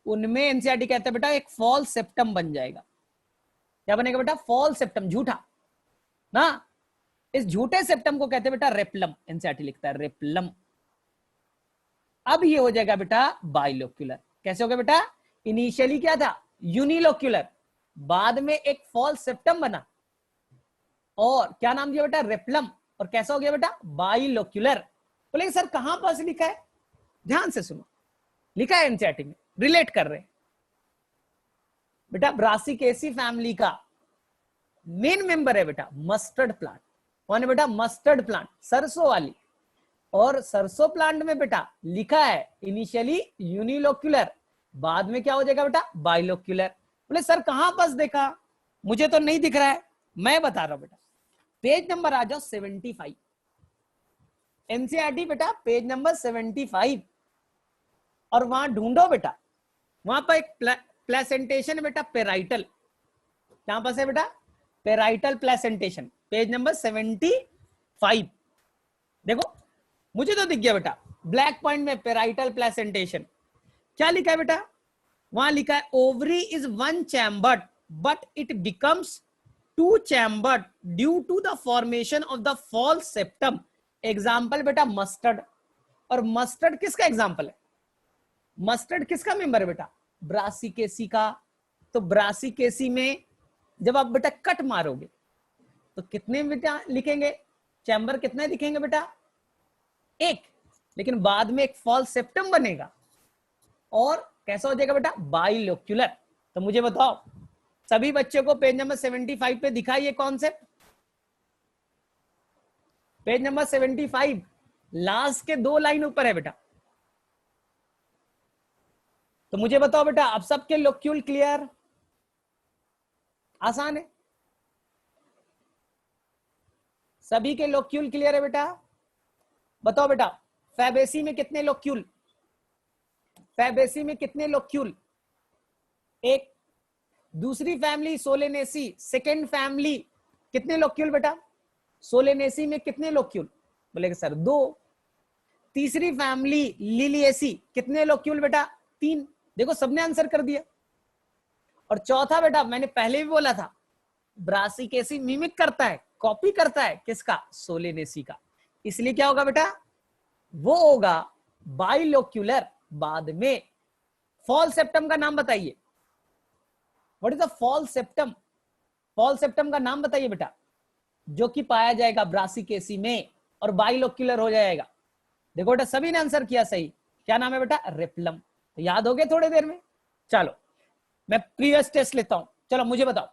उनमें एनसीईआरटी कहता है बेटा एक फॉल्स सेप्टम बन जाएगा। क्या बनेगा बेटा? फॉल्स सेप्टम, झूठा ना। इस झूठे सेप्टम को कहते हैं बेटा रेप्लम, एनसीईआरटी लिखता है रेप्लम। अब ये हो जाएगा बेटा बाइलोक्यूलर। कैसे हो गया बेटा? इनिशियली क्या था? यूनिलोक्यूलर, बाद में एक फॉल्स सेप्टम बना और क्या नाम दिया बेटा? रेप्लम। और कैसा हो गया बेटा? बाइलोक्यूलर। बोलेंगे सर कहां पास लिखा है? ध्यान से सुनो, लिखा है एनसीईआरटी में, रिलेट कर रहे हैं बेटा। ब्रासिकेसी फैमिली का मेन मेंबर है बेटा मस्टर्ड प्लांट। कौन है बेटा? मस्टर्ड प्लांट, सरसों वाली। और सरसों प्लांट में बेटा लिखा है इनिशियली यूनिलोक्यूलर, बाद में क्या हो जाएगा बेटा? बाइलोक्यूलर। बोले सर कहां पास देखा? मुझे तो नहीं दिख रहा है, मैं बता रहा हूं बेटा। पेज नंबर आ जाओ 75, एनसीईआरटी बेटा पेज नंबर 75, और वहां ढूंढो बेटा, वहां पर एक प्लेसेंटेशन है बेटा पेराइटल। कहां पास है बेटा? Parietal placentation, page number 75। देखो मुझे तो दिख गया बेटा ब्लैक पॉइंट में पेराइटल प्लेसेंटेशन। क्या लिखा है बेटा? वहां लिखा है ovary is one chambered but it becomes two chambered due to the formation of the false septum. Example बेटा मस्टर्ड। और मस्टर्ड किसका एग्जाम्पल है? मस्टर्ड किसका मेंबर है बेटा? ब्रासिकेसी का। तो ब्रासिकेसी में जब आप बेटा कट मारोगे तो कितने बेटा लिखेंगे? चैम्बर कितने दिखेंगे बेटा? एक। लेकिन बाद में एक फॉल्स सेप्टम बनेगा और कैसा हो जाएगा बेटा? बाइलोक्यूलर। तो मुझे बताओ सभी बच्चों को पेज नंबर 75 पे दिखा ये कॉन्सेप्ट? पेज नंबर 75 लास्ट के दो लाइन ऊपर है बेटा। तो मुझे बताओ बेटा अब सबके लोक्यूल क्लियर? आसान है, सभी के लोक्यूल क्लियर है बेटा? बताओ बेटा फैबेसी में कितने लोक्यूल? फैबेसी में कितने लोक्यूल? एक। दूसरी फैमिली सोलेनेसी, सेकेंड फैमिली कितने लोक्यूल बेटा? सोलेनेसी में कितने लोक्यूल? बोलेगा सर दो। तीसरी फैमिली लिलिएसी कितने लोक्यूल बेटा? तीन। देखो सबने आंसर कर दिया। और चौथा बेटा मैंने पहले भी बोला था ब्रासिकेसी मिमिक करता है, कॉपी करता है किसका? सोलेनेसी का। इसलिए क्या होगा बेटा? वो होगा बाइलोक्यूलर। बाद में फॉल सेप्टम का नाम बताइए। What is the fall septum? Fall septum का नाम बताइए बेटा, जो कि पाया जाएगा ब्रासिकेसी में और बाइलोक्यूलर हो जाएगा। देखो बेटा सभी ने आंसर किया सही। क्या नाम है बेटा? रेप्लम। तो याद हो गए थोड़ी देर में। चलो मैं प्रीवियस टेस्ट लेता हूं। चलो मुझे बताओ,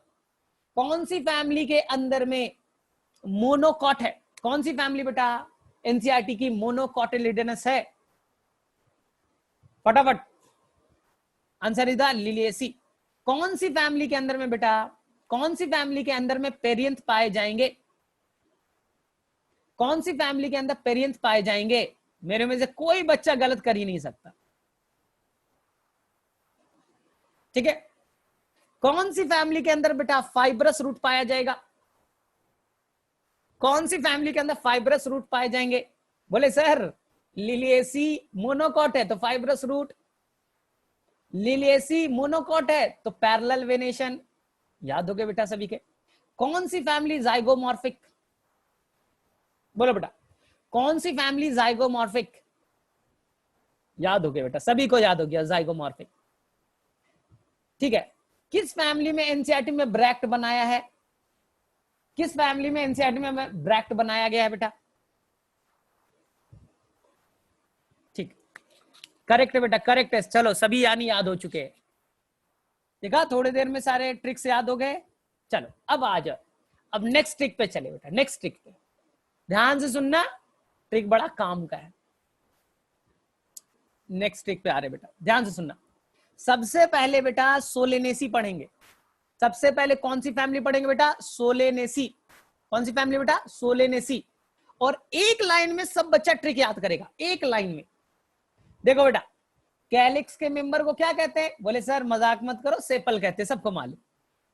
कौन सी फैमिली के अंदर में मोनोकॉट है? कौन सी फैमिली बेटा एनसीईआरटी की मोनोकॉटिलिडनस है? फटाफट आंसर इज द लिलिएसी। कौन सी फैमिली के अंदर में बेटा, कौन सी फैमिली के अंदर में पेरियंथ पाए जाएंगे? कौन सी फैमिली के अंदर पेरियंथ पाए जाएंगे? मेरे में से कोई बच्चा गलत कर ही नहीं सकता, ठीक है। कौन सी फैमिली के अंदर बेटा फाइब्रस रूट पाया जाएगा? कौन सी फैमिली के अंदर फाइब्रस रूट पाए जाएंगे? बोले सर लिलिएसी मोनोकॉट है तो फाइब्रस रूट, लिलिएसी मोनोकॉट है तो पैरेलल वेनेशन। याद हो गया बेटा सभी के। कौन सी फैमिली जाइगोमॉर्फिक? बोलो बेटा कौन सी फैमिली जाइगोमॉर्फिक? याद हो गया बेटा, सभी को याद हो गया जाइगोमॉर्फिक, ठीक है। किस फैमिली में एनसीईआरटी में ब्रैक्ट बनाया है? किस फैमिली में एनसीईआरटी में ब्रैक्ट बनाया गया है बेटा? ठीक, करेक्ट है बेटा, करेक्ट है। चलो सभी यानी याद हो चुके हैं। देखा थोड़ी देर में सारे ट्रिक्स याद हो गए। चलो अब आ जाओ, अब नेक्स्ट ट्रिक पे चले बेटा। नेक्स्ट ट्रिक पे ध्यान से सुनना, ट्रिक बड़ा काम का है। नेक्स्ट ट्रिक पे आ रहे बेटा, ध्यान से सुनना। सबसे पहले बेटा सोलेनेसी पढ़ेंगे। सबसे पहले कौन सी फैमिली पढ़ेंगे बेटा? सोलेनेसी। कौन सी फैमिली बेटा? सोलेनेसी। और एक लाइन में सब बच्चा ट्रिक याद करेगा, एक लाइन में। देखो बेटा कैलिक्स के मेंबर को क्या कहते हैं? बोले सर मजाक मत करो, सेपल कहते हैं, सबको मालूम।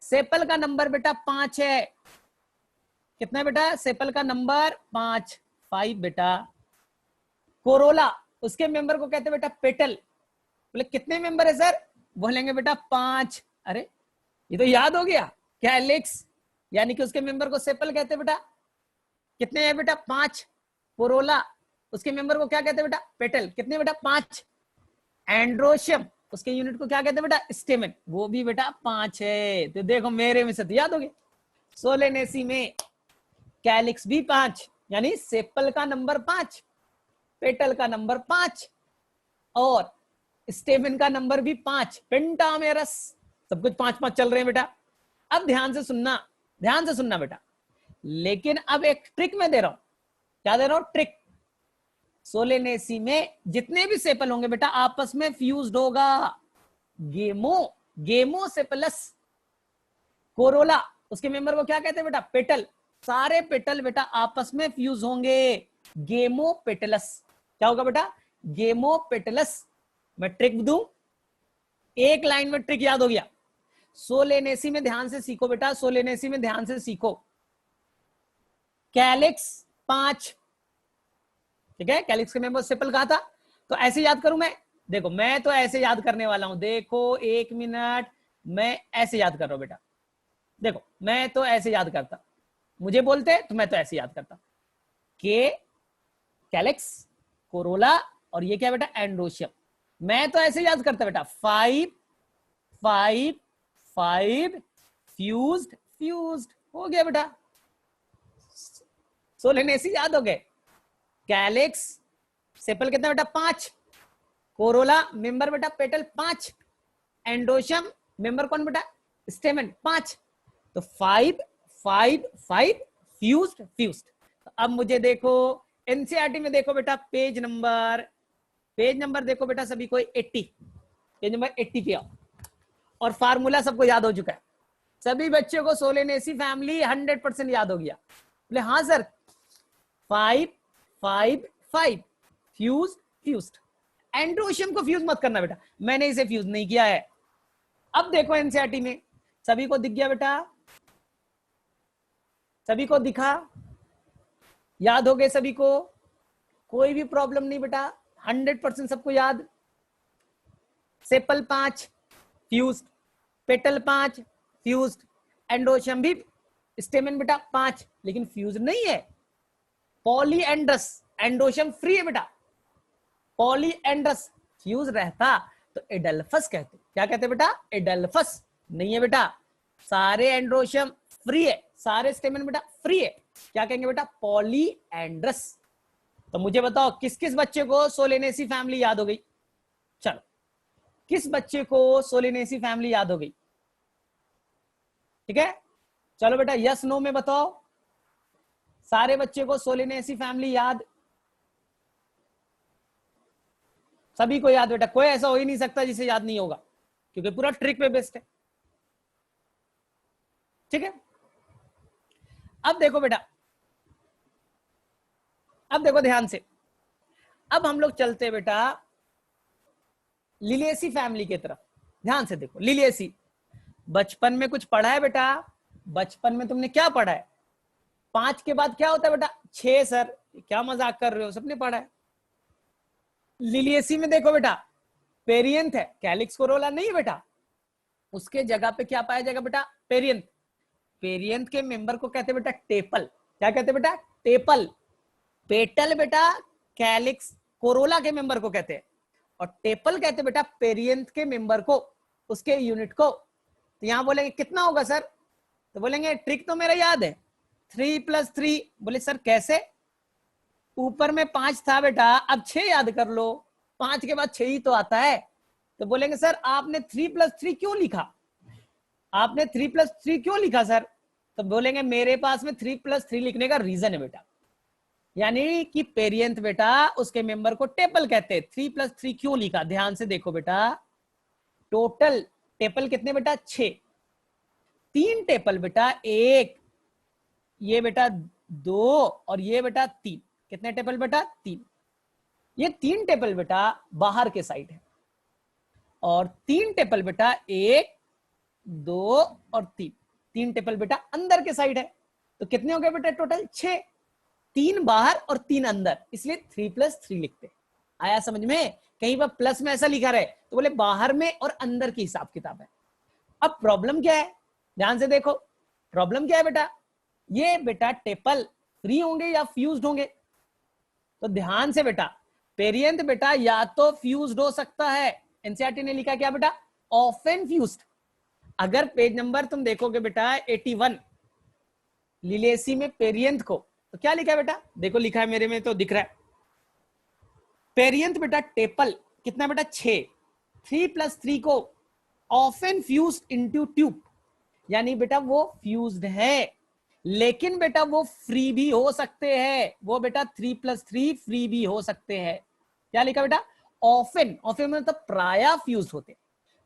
सेपल का नंबर बेटा 5 है। कितना बेटा? सेपल का नंबर 5 बेटा। कोरोला उसके मेंबर को कहते हैं बेटा पेटल। बोले कितने मेंबर है सर? बोलेंगे बेटा 5। अरे ये तो याद हो गया। कैलिक्स यानी कि उसके मेंबर को सेपल कहते हैं बेटा। कितने हैं बेटा? 5। कोरोला उसके मेंबर को क्या कहते हैं बेटा? पेटल। कितने बेटा? 5। एंड्रोशियम उसके यूनिट को क्या कहते हैं बेटा? स्टेमन। वो भी बेटा 5 है। तो देखो मेरे में से तो याद हो गया। सोलेनेसी में कैलिक्स भी 5, यानी सेपल का नंबर 5, पेटल का नंबर 5 और स्टेमन का नंबर भी 5। पेंटामेरस सब कुछ 5-5 चल रहे हैं बेटा। अब ध्यान से सुनना, ध्यान से सुनना बेटा। लेकिन अब एक ट्रिक मैं दे रहा हूं। क्या दे रहा हूं? ट्रिक। सोलेनेसी में जितने भी सेपल होंगे बेटा आपस में फ्यूज्ड होगा। गेमो सेपलस। कोरोला उसके मेंबर को क्या कहते हैं बेटा? पेटल। सारे पेटल बेटा आपस में फ्यूज होंगे। गेमो पेटलस। क्या होगा बेटा? गेमो पेटलस। मैं ट्रिक दूं, एक लाइन में ट्रिक याद हो गया। सोलेनेसी में ध्यान से सीखो बेटा, सोलेनेसी में ध्यान से सीखो। कैलिक्स 5, ठीक है। कैलिक्स के मेंबर सेपल कहा था, तो ऐसे याद करूं मैं। देखो मैं तो ऐसे याद करने वाला हूं। देखो 1 मिनट, मैं ऐसे याद कर रहा हूं बेटा। देखो मैं तो ऐसे याद करता, मुझे बोलते तो मैं तो ऐसे याद करता। के कैलिक्स, कोरोला और ये क्या बेटा? एंड्रोशियम। मैं तो ऐसे याद करता बेटा। 5 फ्यूज्ड हो गया बेटा। सोलेनेसी याद हो गए। कैलिक्स सेपल कितना बेटा? 5। कोरोला मेंबर बेटा पेटल 5। एंडोशियम मेंबर कौन बेटा? स्टेमन 5। तो 5 फ्यूज्ड। अब मुझे देखो एनसीईआरटी में देखो बेटा पेज नंबर देखो बेटा सभी को 80। पेज नंबर 80 पे आओ। और फार्मूला सबको याद हो चुका है। सभी बच्चों को सोलेनेसी फैमिली 100% याद हो गया। बोले हाँ सर। 5 फ्यूज्ड। एंड्रोशियम को फ्यूज मत करना बेटा, मैंने इसे फ्यूज नहीं किया है। अब देखो एनसीईआरटी में सभी को दिख गया बेटा, सभी को दिखा, याद हो गए सभी को, कोई भी प्रॉब्लम नहीं बेटा, 100% सबको याद। Sepal 5 fused, petal 5 fused, androecium भी स्टेमेन बेटा 5, लेकिन फ्यूज नहीं है। पॉलीएंड्रस, एंडोशियम फ्री है बेटा। पॉलीएंड्रस फ्यूज रहता तो एडल्फस कहते। क्या कहते बेटा? एडल्फस। नहीं है बेटा, सारे एंड्रोशियम फ्री है, सारे स्टेमेन बेटा फ्री है। क्या कहेंगे बेटा? पॉलीएंड्रस। तो मुझे बताओ किस किस बच्चे को सोलेनेसी फैमिली याद हो गई? चलो, किस बच्चे को सोलेनेसी फैमिली याद हो गई? ठीक है, चलो बेटा यस नो में बताओ। सारे बच्चे को सोलेनेसी फैमिली याद? सभी को याद बेटा, कोई ऐसा हो ही नहीं सकता जिसे याद नहीं होगा, क्योंकि पूरा ट्रिक पे बेस्ड है। ठीक है, अब देखो बेटा, अब देखो ध्यान से, अब हम लोग चलते हैं बेटा लिलिएसी फैमिली की तरफ। ध्यान से देखो, लिलिएसी बचपन में कुछ पढ़ा है बेटा? बचपन में तुमने क्या पढ़ा है? 5 के बाद क्या होता है बेटा? 6 सर, क्या मजाक कर रहे हो, सबने पढ़ा है। लिलिएसी में देखो बेटा, पेरियंथ है, कैलिक्स कोरोला नहीं है बेटा। उसके जगह पे क्या पाया जाएगा बेटा? पेरियंथ। पेरियंथ के मेंबर को कहते हैं बेटा टेपल। क्या कहते हैं बेटा? टेपल। पेटल बेटा कैलिक्स कोरोला के मेंबर को कहते हैं, और टेपल कहते हैं बेटा पेरियंथ के मेंबर को, उसके यूनिट को। तो यहां बोलेंगे कितना होगा सर? तो बोलेंगे ट्रिक तो मेरा याद है, 3 + 3। बोले सर कैसे? ऊपर में 5 था बेटा, अब 6 याद कर लो, 5 के बाद 6 ही तो आता है। तो बोलेंगे सर आपने 3 + 3 क्यों लिखा? आपने 3 + 3 क्यों लिखा सर? तो बोलेंगे मेरे पास में 3 + 3 लिखने का रीजन है बेटा, यानी कि पेरियंथ बेटा उसके मेंबर को टेपल कहते हैं। 3 + 3 क्यों लिखा? ध्यान से देखो बेटा, टोटल टेपल कितने बेटा? 6। 3 टेपल बेटा, 1, ये बेटा 2, और ये बेटा 3। कितने टेपल बेटा? 3। ये 3 टेपल बेटा बाहर के साइड है, और 3 टेपल बेटा 1, 2 और 3। 3 टेपल बेटा अंदर के साइड है। तो कितने हो गए बेटा टोटल? 6। 3 बाहर और 3 अंदर, इसलिए 3 + 3 लिखते। आया समझ में? कहीं पर प्लस में ऐसा लिखा रहे तो बोले बाहर में और अंदर की हिसाब किताब है। अब प्रॉब्लम क्या है? ध्यान से देखो, प्रॉब्लम क्या है बेटा? ये बेटा टेपल फ्री होंगे या फ्यूज्ड होंगे? तो ध्यान से बेटा, पेरियंथ बेटा या तो फ्यूज्ड हो सकता है, एनसीईआरटी ने लिखा क्या बेटा? Often fused. अगर पेज नंबर तुम देखोगे बेटा 81 लिलिएसी में पेरियंथ को, तो क्या लिखा है बेटा? देखो लिखा है, मेरे में तो दिख रहा है। पेरियंथ बेटा टेपल कितना बेटा? 6। 3 + 3 को ऑफन फ्यूज्ड इनटू ट्यूब, यानी बेटा वो फ्यूज्ड है, लेकिन बेटा वो फ्री भी हो सकते हैं। वो बेटा 3 + 3 फ्री भी हो सकते हैं। क्या लिखा बेटा? ऑफन। ऑफन मतलब प्राय फ्यूज होते।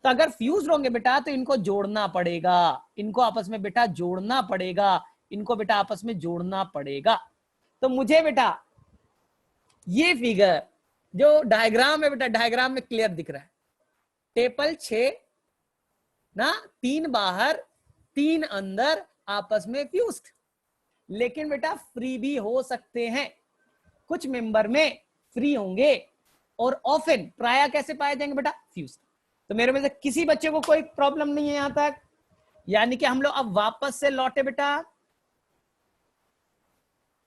तो अगर फ्यूज होंगे बेटा तो इनको जोड़ना पड़ेगा, इनको आपस में बेटा जोड़ना पड़ेगा, इनको बेटा आपस में जोड़ना पड़ेगा। तो मुझे बेटा ये फिगर जो डायग्राम है बेटा, डायग्राम में क्लियर दिख रहा है। टेपल 6 ना, 3 बाहर 3 अंदर, आपस में फ्यूज्ड, लेकिन बेटा फ्री भी हो सकते हैं। कुछ मेंबर में फ्री होंगे और ऑफन प्राय कैसे पाए जाएंगे बेटा? फ्यूज्ड। तो मेरे में से किसी बच्चे को कोई प्रॉब्लम नहीं है यहां तक, यानी कि हम लोग अब वापस से लौटे बेटा।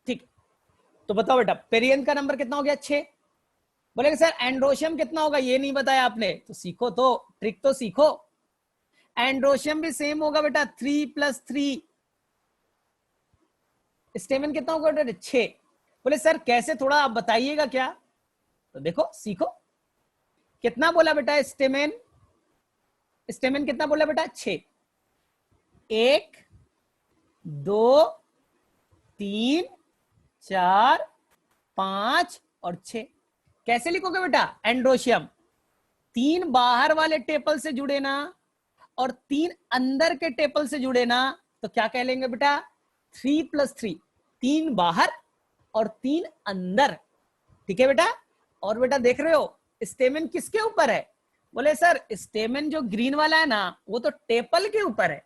ठीक, तो बताओ बेटा पेरियंथ का नंबर कितना हो गया? 6। बोलेंगे सर एंड्रोशियम कितना होगा? ये नहीं बताया आपने, तो सीखो, तो ट्रिक तो सीखो। एंड्रोशियम भी सेम होगा बेटा, 3 + 3। स्टेमन कितना होगा बेटा? 6। बोले सर कैसे, थोड़ा आप बताइएगा क्या? तो देखो सीखो, कितना बोला बेटा स्टेमन? स्टेमन कितना बोला बेटा? 6। 1, 2, 3, 4, 5 और 6। कैसे लिखोगे बेटा? एंड्रोशियम 3 बाहर वाले टेपल से जुड़े ना, और 3 अंदर के टेपल से जुड़े ना, तो क्या कह लेंगे बेटा? 3 + 3। 3 बाहर और 3 अंदर। ठीक है बेटा। और बेटा देख रहे हो स्टेमन किसके ऊपर है? बोले सर स्टेमन जो ग्रीन वाला है ना, वो तो टेपल के ऊपर है,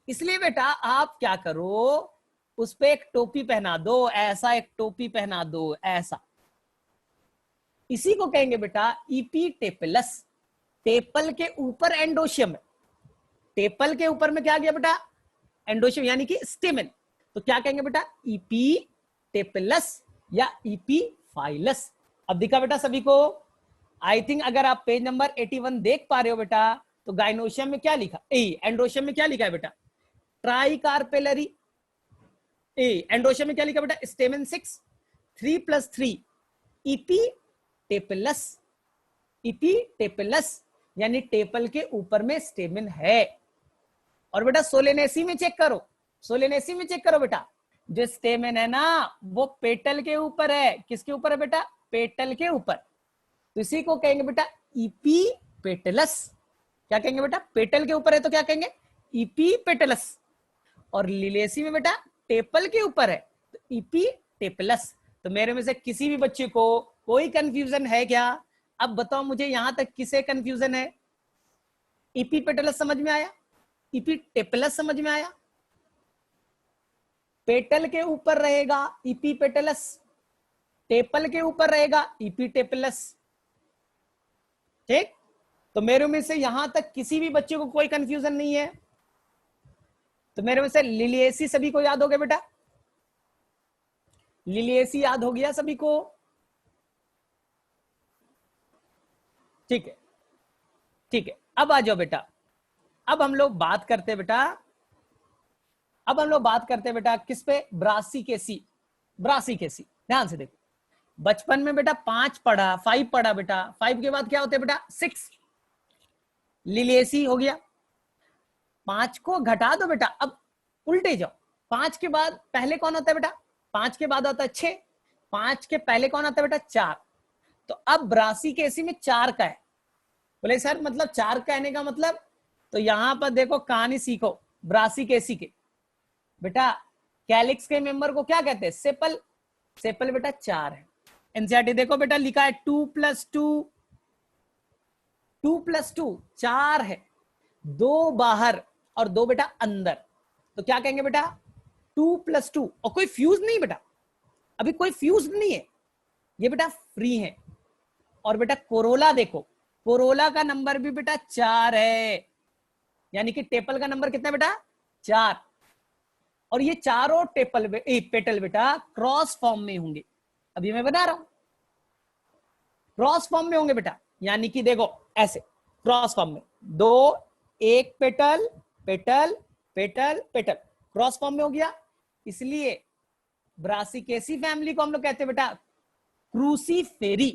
इसलिए बेटा आप क्या करो, उस पे एक टोपी पहना दो, ऐसा एक टोपी पहना दो, ऐसा। इसी को कहेंगे बेटा इपीटेपलस। टेपल के ऊपर एंडोशियम है, टेपल के ऊपर में क्या गया बेटा? एंडोशियम यानी कि स्टेमेन, तो क्या कहेंगे बेटा, इपीटेपलस या इपीफाइलस। अब दिखा बेटा सभी को। आई थिंक अगर आप पेज नंबर 81 देख पा रहे हो बेटा, तो गाइनोशियम में क्या लिखा, एंडोशियम में क्या लिखा है बेटा, ट्राइकार्पेलरी। एंडोशियम में क्या लिखा बेटा, स्टेमेन 6, 3+3 इपीटेपलस। इपीटेपलस यानी टेपल के ऊपर में स्टेमेन है। और बेटा सोलेनेसी में चेक करो, सोलेनेसी में चेक करो बेटा, जो स्टेमेन है ना वो पेटल के ऊपर है। किसके ऊपर है बेटा, पेटल के ऊपर। तो इसी को कहेंगे बेटा इपीपेटलस। क्या कहेंगे बेटा, पेटल के ऊपर है तो क्या कहेंगे, इपीपेटलस। और लिलेसी में बेटा टेपल के ऊपर है तो इपीटेपलस। तो मेरे में से किसी भी बच्चे को कोई कंफ्यूजन है क्या? अब बताओ मुझे, यहां तक किसे कंफ्यूजन है? इपीपेटलस समझ में आया, इपीटेपलस समझ में आया? पेटल के ऊपर रहेगा इपीपेटलस, टेपल के ऊपर रहेगा इपीटेपलस। ठीक, तो मेरे में से यहां तक किसी भी बच्चे को कोई कंफ्यूजन नहीं है? तो मेरे में से लिलिएसी सभी को याद हो गया बेटा, लिलिएसी याद हो गया सभी को? ठीक है, ठीक है। अब आ जाओ बेटा, अब हम लोग बात करते हैं बेटा, अब हम लोग बात करते हैं बेटा किस पे, ब्रासिकेसी। ब्रासिकेसी ध्यान से देखो, बचपन में बेटा 5 पढ़ा, 5 पढ़ा बेटा, 5 के बाद क्या होते हैं बेटा, 6 लिलिएसी हो गया। 5 को घटा दो बेटा, अब उल्टे जाओ, 5 के बाद पहले कौन होता है बेटा, 5 के बाद आता है 6, 5 के पहले कौन आता है बेटा, 4। तो अब ब्रासिकेसी में 4 का है। बोले सर मतलब 4 कहने का मतलब, तो यहां पर देखो कहानी सीखो ब्रासिकेसी के बेटा। कैलिक्स के मेंबर को क्या कहते हैं, सेपल। सेपल बेटा 4 है। एनसीईआरटी देखो बेटा लिखा है 2+2, 2+2 4 है, 2 बाहर और 2 बेटा अंदर। तो क्या कहेंगे बेटा, 2+2। और कोई फ्यूज नहीं बेटा, अभी कोई फ्यूज नहीं है, ये बेटा फ्री है। और बेटा कोरोला देखो, कोरोला का नंबर भी बेटा 4 है, यानी कि टेपल का नंबर कितना बेटा, 4। और ये चारों टेपल पेटल बेटा क्रॉस फॉर्म में होंगे। अभी मैं बता रहा हूं क्रॉस फॉर्म में होंगे बेटा, यानी कि देखो ऐसे क्रॉस फॉर्म में, 2 एक petal petal petal petal, cross form में हो गया। इसलिए ब्रासिकेसी फैमिली को हम लोग कहते हैं बेटा क्रूसीफेरी,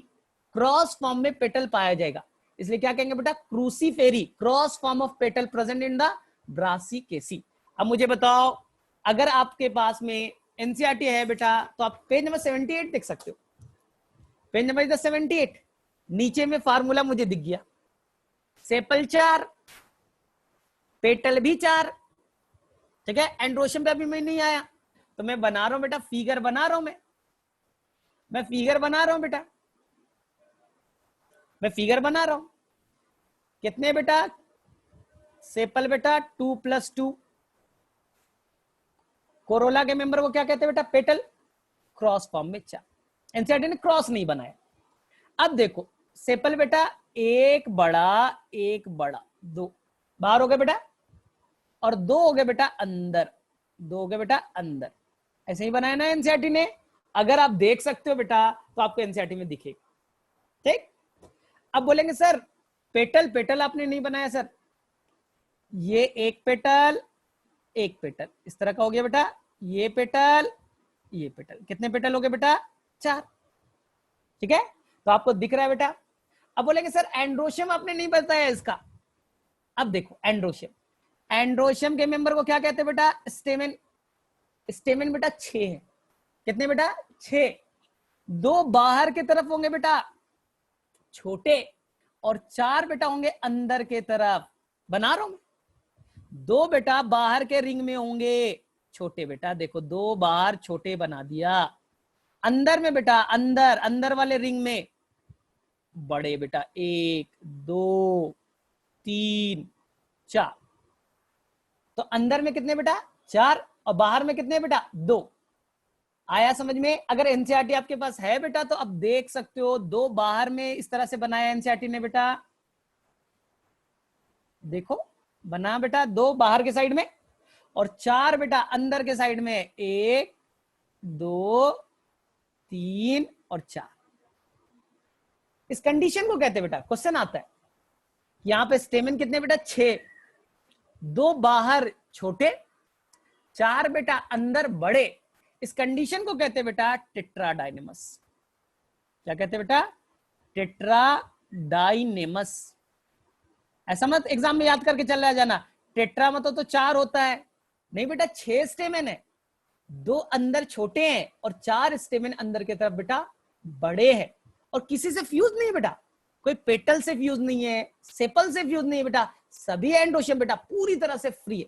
क्रॉस फॉर्म में पेटल पाया जाएगा, इसलिए क्या कहेंगे बेटा, Cruciferae, cross form of petal present in the Brassicaceae. अब मुझे बताओ, अगर आपके पास में एनसीईआरटी है बेटा, तो आप पेज नंबर 78 देख सकते हो। पेज नंबर 78, नीचे में फार्मूला मुझे दिख गया, सेपल 4, पेटल भी 4, ठीक है। एंड्रोशियम पे अभी मैं नहीं आया, तो मैं बना रहा हूं बेटा, फिगर बना रहा हूं मैं फिगर बना रहा हूं बेटा, मैं फिगर बना रहा हूं। कितने बेटा, सेपल बेटा 2+2, कोरोला के मेंबर को क्या कहते हैं बेटा, पेटल, क्रॉस फॉर्म में 4। एनसीईआरटी ने क्रॉस नहीं बनाया। अब देखो सेपल बेटा एक बड़ा 2 बाहर हो गए बेटा, और 2 हो गए बेटा अंदर, 2 हो गए बेटा अंदर। ऐसे ही बनाया ना एनसीईआरटी ने, अगर आप देख सकते हो बेटा तो आपको एनसीईआरटी में दिखेगा। ठीक, अब बोलेंगे सर पेटल पेटल आपने नहीं बनाया सर, ये एक पेटल एक पेटल इस तरह का हो गया बेटा, ये पेटल ये पेटल, कितने पेटल हो गए बेटा, 4। ठीक है, तो आपको दिख रहा है बेटा। अब बोलेंगे सर एंड्रोशियम आपने नहीं बताया इसका। अब देखो एंड्रोशियम, एंड्रोशियम के मेंबर को क्या कहते हैं बेटा, स्टेमेन। स्टेमेन बेटा 6 है, कितने बेटा, 6। 2 बाहर की तरफ होंगे बेटा छोटे, और 4 बेटा होंगे अंदर के तरफ। बना रहा हूं 2 बेटा बाहर के रिंग में होंगे छोटे बेटा, देखो 2 बाहर छोटे बना दिया। अंदर में बेटा, अंदर अंदर वाले रिंग में बड़े बेटा, 1 2 3 4। तो अंदर में कितने बेटा, 4, और बाहर में कितने बेटा, 2। आया समझ में? अगर एनसीईआरटी आपके पास है बेटा तो अब देख सकते हो, 2 बाहर में इस तरह से बनाया एनसीईआरटी ने बेटा, देखो बना बेटा 2 बाहर के साइड में, और 4 बेटा अंदर के साइड में 1 2 3 और 4। इस कंडीशन को कहते हैं बेटा, क्वेश्चन आता है यहां पे स्टेमिन कितने बेटा 6, 2 बाहर छोटे 4 बेटा अंदर बड़े। इस कंडीशन को कहते हैं बेटा टेट्राडाइनेमस। क्या कहते हैं बेटा? टेट्राडाइनेमस। ऐसा मत एग्जाम में याद करके चला जाना टेट्रा मतलब तो 4 होता है, नहीं बेटा 6 स्टेमिन है, 2 अंदर छोटे हैं और 4 स्टेमिन अंदर की तरफ बेटा बड़े हैं। और किसी से फ्यूज नहीं है बेटा, कोई पेटल से फ्यूज नहीं है, सेपल से फ्यूज नहीं है बेटा, सभी एंडोशियम बेटा पूरी तरह से फ्री है।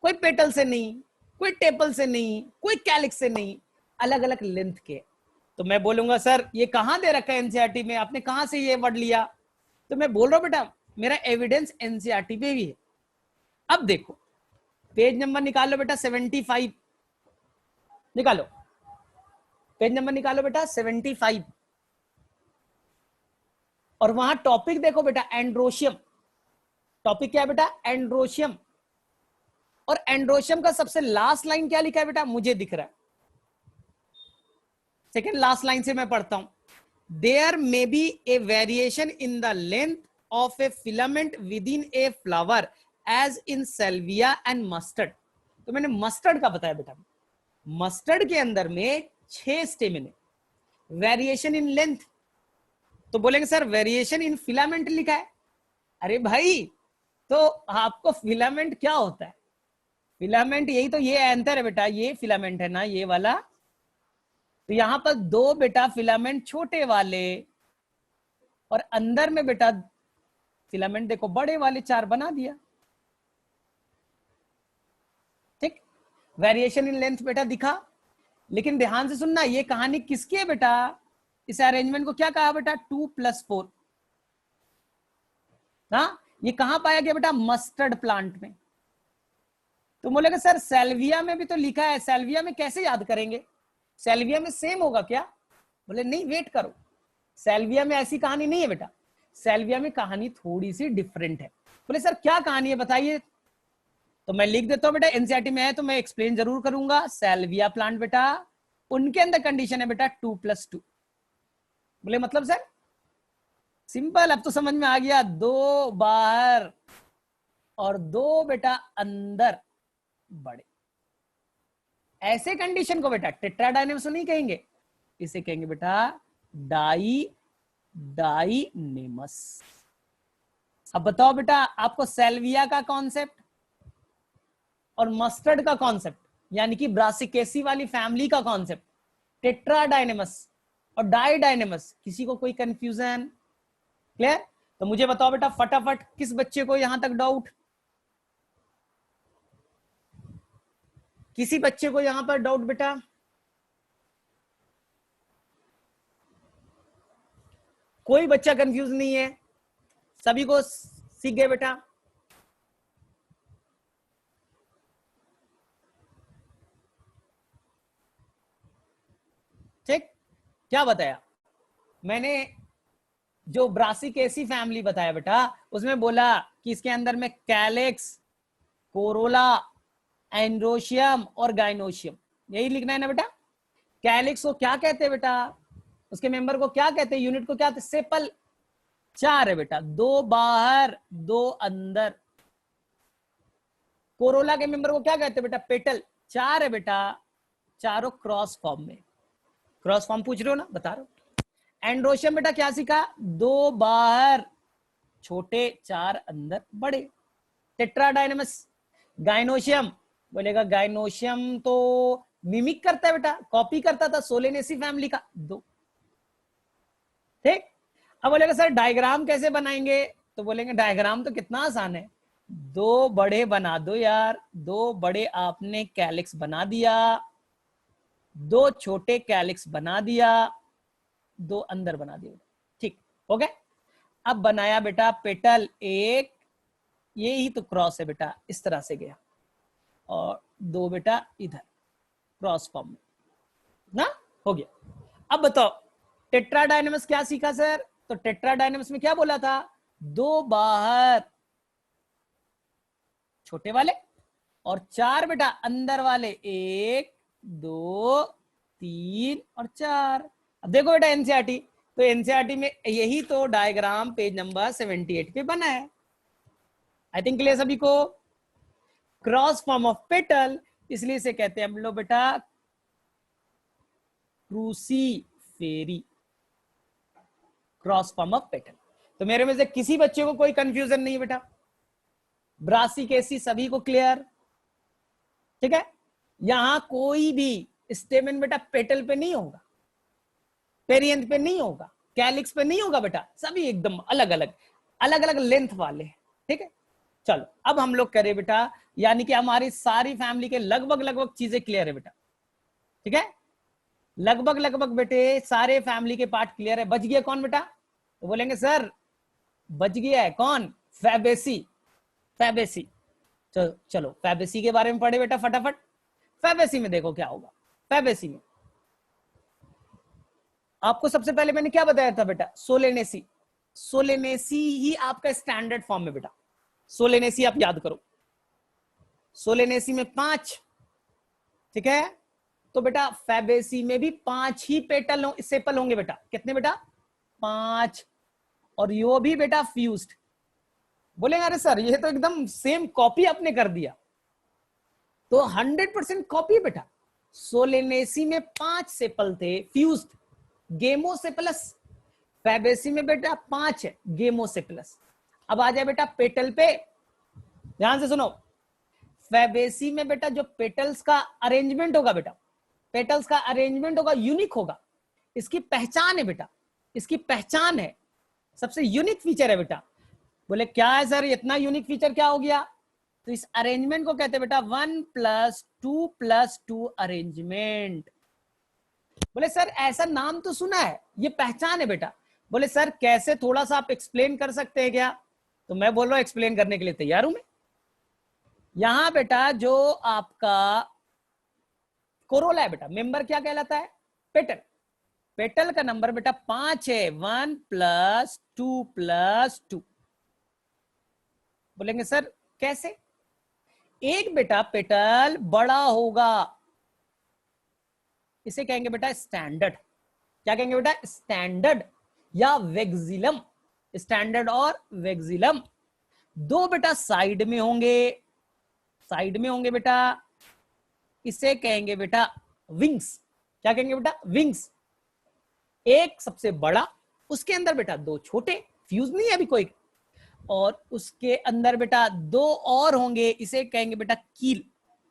कोई पेटल से नहीं, कोई टेपल से नहीं, कोई कैलिक्स से नहीं, अलग अलग लेंथ के। तो मैं बोलूंगा सर ये कहां दे रखा है एनसीईआरटी में, आपने कहां से ये वर्ड लिया? तो मैं बोल रहा हूं बेटा मेरा एविडेंस एनसीईआरटी पे भी है। अब देखो पेज नंबर निकालो बेटा 75, निकालो पेज नंबर निकालो बेटा 75 और वहां टॉपिक देखो बेटा एंड्रोशियम। टॉपिक क्या है बेटा? एंड्रोशियम। और एंड्रोशियम का सबसे लास्ट लाइन क्या लिखा है बेटा? मुझे दिख रहा है, सेकेंड लास्ट लाइन से मैं पढ़ता हूं, there may be a variation in the length of a filament within a flower as in salvia and mustard. तो मैंने मस्टर्ड का बताया बेटा, मस्टर्ड के अंदर में 6 स्टेमिन है, वेरिएशन इन लेंथ। तो बोलेंगे सर वेरिएशन इन फिलामेंट लिखा है। अरे भाई तो आपको फिलामेंट क्या होता है? फिलामेंट यही तो, ये एंथर है बेटा, ये फिलामेंट है ना ये वाला। तो यहां पर 2 बेटा फिलामेंट छोटे वाले और अंदर में बेटा फिलामेंट देखो बड़े वाले 4 बना दिया। ठीक, वेरिएशन इन लेंथ बेटा दिखा। लेकिन ध्यान से सुनना, ये कहानी किसकी है बेटा? इस अरेंजमेंट को क्या कहा बेटा? 2+4। हाँ, ये कहां पाया गया बेटा? मस्टर्ड प्लांट में। तो बोलेगा सर सेल्विया में भी तो लिखा है, सेल्विया में कैसे याद करेंगे? सेल्विया में सेम होगा क्या? बोले नहीं वेट करो, सेल्विया में ऐसी कहानी नहीं है बेटा, सेल्विया में कहानी थोड़ी सी डिफरेंट है। बोले सर क्या कहानी है बताइए? तो मैं लिख देता हूं बेटा, एनसीईआरटी में है तो मैं एक्सप्लेन जरूर करूंगा। सेल्विया प्लांट बेटा उनके अंदर कंडीशन है बेटा 2+2। बोले मतलब सर? सिंपल, अब तो समझ में आ गया, 2 बाहर और 2 बेटा अंदर बड़े। ऐसे कंडीशन को बेटा टेट्राडाइनेमस नहीं कहेंगे, इसे कहेंगे बेटा डाइनेमस। अब बताओ बेटा आपको सेल्विया का कॉन्सेप्ट और मस्टर्ड का कॉन्सेप्ट यानी कि ब्रासिकेसी वाली फैमिली का कॉन्सेप्ट, टेट्राडाइनेमस और डाइडाइनेमस, किसी को कोई कंफ्यूजन? क्लियर? तो मुझे बताओ बेटा फटाफट, किस बच्चे को यहां तक डाउट? किसी बच्चे को यहां पर डाउट बेटा? कोई बच्चा कंफ्यूज नहीं है? सभी को सीख गए बेटा? ठीक, क्या बताया मैंने? जो ब्रासिकेसी फैमिली बताया बेटा उसमें बोला कि इसके अंदर में कैलिक्स, कोरोला, एंड्रोशियम और गाइनोशियम, यही लिखना है ना बेटा। कैलिक्स को क्या कहते हैं बेटा? उसके मेंबर को क्या कहते हैं? यूनिट को क्या कहते हैं? सेपल। 4 है बेटा, 2 बाहर 2 अंदर। कोरोला के मेंबर को क्या कहते हैं बेटा? पेटल। 4 है बेटा, चारों क्रॉस फॉर्म में। क्रॉस फॉर्म पूछ रहे हो ना, बता रहा हूं। एंड्रोशियम बेटा क्या सीखा? 2 बाहर छोटे 4 अंदर बड़े, टेट्राडाइनेमस। गाइनोशियम बोलेगा गाइनोशियम तो मिमिक करता है बेटा, कॉपी करता था सोलेनेसी फैमिली का, 2। ठीक, अब बोलेगा सर डायग्राम कैसे बनाएंगे? तो बोलेंगे डायग्राम तो कितना आसान है, 2 बड़े बना दो यार, 2 बड़े आपने कैलिक्स बना दिया, 2 छोटे कैलिक्स बना दिया, 2 अंदर बना दिया। ठीक हो गया? अब बनाया बेटा पेटल एक, ये ही तो क्रॉस है बेटा, इस तरह से गया और 2 बेटा इधर क्रॉस फॉर्म में ना, हो गया। अब बताओ टेट्राडाइनेमस क्या सीखा सर? तो टेट्राडाइनेमस में क्या बोला था? 2 बाहर छोटे वाले और 4 बेटा अंदर वाले 1 2 3 और 4। अब देखो बेटा एनसीईआरटी, तो एनसीईआरटी में यही तो डायग्राम पेज नंबर 78 पे बना है। आई थिंक क्लियर सभी को। क्रॉस फॉर्म ऑफ पेटल, इसलिए इसे कहते हैं हम लोग बेटा Cruciferae, cross form of petal. तो मेरे में से किसी बच्चे को कोई कंफ्यूजन नहीं है बेटा, ब्रासिकेसी सभी को क्लियर, ठीक है। यहां कोई भी स्टेमेन बेटा पेटल पे नहीं होगा, पेरियंथ पे नहीं होगा, कैलिक्स पे नहीं होगा बेटा, सभी एकदम अलग अलग अलग अलग लेंथ वाले, ठीक है। चलो अब हम लोग करें बेटा, यानी कि हमारी सारी फैमिली के लगभग लगभग चीजें क्लियर है बेटा, ठीक है। लगभग लगभग बेटे सारे फैमिली के पार्ट क्लियर है। बच गया कौन बेटा? तो बोलेंगे सर बच गया है कौन? फैबेसी। फैबेसी, चलो फैबेसी के बारे में पढ़े बेटा फटाफट। फैबेसी में देखो क्या होगा। फैबेसी में आपको सबसे पहले मैंने क्या बताया था बेटा? सोलेनेसी। सोलेनेसी ही आपका स्टैंडर्ड फॉर्म है बेटा। सोलेनेसी आप याद करो। सोलेनेसी में 5, ठीक है। तो बेटा फैबेसी में भी 5 ही पेटल सेपल होंगे बेटा। कितने बेटा? 5। और यो भी बेटा फ्यूज्ड। बोलेंगे अरे सर ये तो एकदम सेम कॉपी आपने कर दिया। तो 100% कॉपी बेटा। सोलेनेसी में 5 सेपल थे फ्यूज्ड, गेमोसेपलस। फैबेसी में बेटा 5 है, गेमोसेपलस। अब आ जाए बेटा पेटल पे, ध्यान से सुनो। फैबेसी में बेटा जो पेटल्स का अरेंजमेंट होगा बेटा, पेटल्स का अरेंजमेंट होगा, यूनिक होगा। इसकी पहचान है बेटा, इसकी पहचान है, सबसे यूनिक फीचर है बेटा। बोले क्या है सर इतना यूनिक फीचर क्या हो गया? तो इस अरेंजमेंट को कहते हैं बेटा 1+2+2 अरेंजमेंट। बोले सर ऐसा नाम तो सुना है, ये पहचान है बेटा। बोले सर कैसे, थोड़ा सा आप एक्सप्लेन कर सकते हैं क्या? तो मैं बोल रहा हूं एक्सप्लेन करने के लिए तैयार हूं मैं। यहां बेटा जो आपका कोरोला है बेटा, मेंबर क्या कहलाता है? पेटल। पेटल का नंबर बेटा 5 है, 1+2+2। बोलेंगे सर कैसे? एक बेटा पेटल बड़ा होगा, इसे कहेंगे बेटा स्टैंडर्ड। क्या कहेंगे बेटा? स्टैंडर्ड या वेक्सिलम। स्टैंडर्ड और वेक्सिलम। 2 बेटा साइड में होंगे, साइड में होंगे बेटा, इसे कहेंगे बेटा विंग्स। क्या कहेंगे बेटा? विंग्स। एक सबसे बड़ा, उसके अंदर बेटा 2 छोटे, फ्यूज नहीं है अभी कोई, और उसके अंदर बेटा 2 और होंगे, इसे कहेंगे बेटा कील।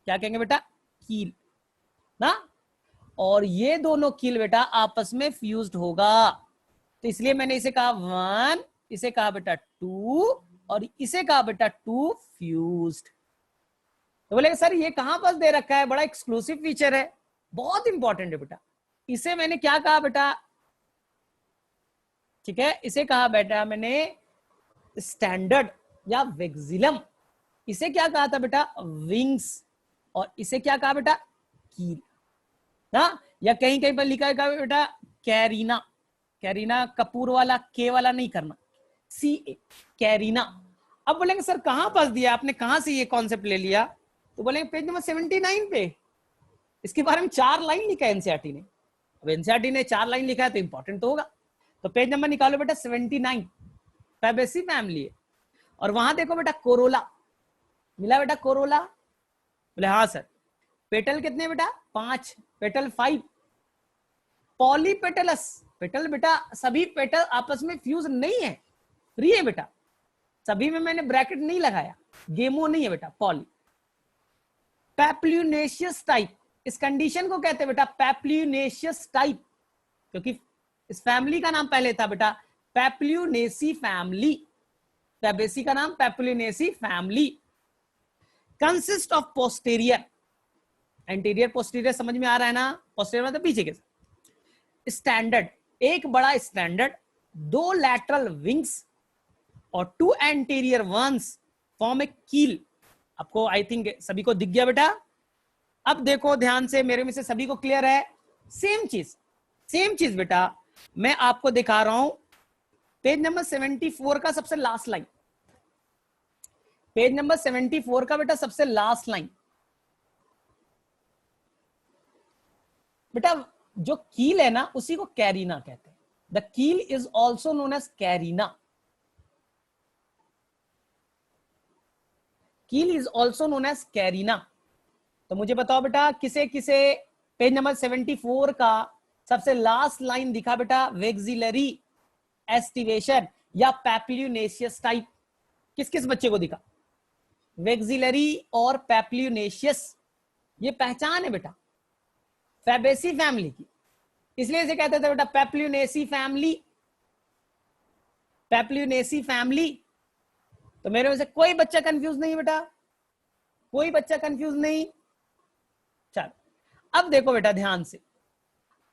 क्या कहेंगे बेटा? कील ना। और ये दोनों कील बेटा आपस में फ्यूज्ड होगा, तो इसलिए मैंने इसे कहा 1, इसे कहा बेटा 2, और इसे कहा बेटा 2 फ्यूज्ड। तो बोलेगा सर ये कहां पास दे रखा है? बड़ा एक्सक्लूसिव फीचर है, बहुत इंपॉर्टेंट है बेटा। इसे मैंने क्या कहा बेटा? ठीक है, इसे कहा बेटा मैंने स्टैंडर्ड या वेक्सिलम। इसे क्या कहा था बेटा? विंग्स। और इसे क्या कहा बेटा? कील ना। या कहीं कहीं पर लिखा है बेटा कैरीना। कैरीना कपूर वाला के वाला नहीं करना, CA, कैरीना। अब बोलेंगे सर कहां पास दिया आपने, कहां से ये कॉन्सेप्ट ले लिया? तो बोलेंगे पेज नंबर 79 पे। इसके बारे में 4 लाइन लिखा है एनसीईआरटी ने। अब एनसीईआरटी ने 4 लाइन लिखा है तो इंपॉर्टेंट तो होगा। तो पेज नंबर निकालो बेटा 79, फैबेसी फैमिली है। और वहां देखो बेटा कोरोला मिला बेटा, कोरोला। बोले हाँ सर। पेटल कितने बेटा? 5, पेटल 5। पॉलीपेटलस, पेटल बेटा सभी पेटल आपस में फ्यूज नहीं है, फ्री है बेटा, सभी में मैंने ब्रैकेट नहीं लगाया, गेमो नहीं है बेटा, पॉली। पैप्ल्यूनेशियस टाइप, इस कंडीशन को कहते हैं बेटा पैप्ल्यूनेशियस टाइप, क्योंकि इस फैमिली का नाम पहले था बेटा पैप्ल्यूनेसी फैमिली। फैबेसी का नाम Papilionaceae family. Consist of posterior, anterior posterior समझ में आ रहा है ना? पोस्टीरियर मतलब पीछे के। स्टैंडर्ड, एक बड़ा स्टैंडर्ड, 2 लैटरल विंग्स और 2 एंटीरियर वंस फॉर्म ए कील। आपको आई थिंक सभी को दिख गया बेटा। अब देखो ध्यान से, मेरे में से सभी को क्लियर है? सेम चीज बेटा मैं आपको दिखा रहा हूं। पेज नंबर 74 का सबसे लास्ट लाइन, पेज नंबर 74 का बेटा सबसे लास्ट लाइन, बेटा जो कील है ना उसी को कैरिना कहते हैं। The keel is also known as carina. Keel is also known as carina. तो मुझे बताओ बेटा किसे किसे पेज नंबर 74 का सबसे लास्ट लाइन दिखा बेटा, वेक्सिलरी एस्टिवेशन या पैप्यूनेशियस टाइप, किस किस बच्चे को दिखा? वेक्सिलरी और पैप्यूनेशियस, ये पहचान है बेटा फैबेसी फैमिली की, इसलिए इसे कहते थे बेटा पैप्यूनेसी फैमिली। पैप्यूनेसी फैमिली। तो मेरे में से कोई बच्चा कंफ्यूज नहीं बेटा, कोई बच्चा कंफ्यूज नहीं। चलो अब देखो बेटा ध्यान से,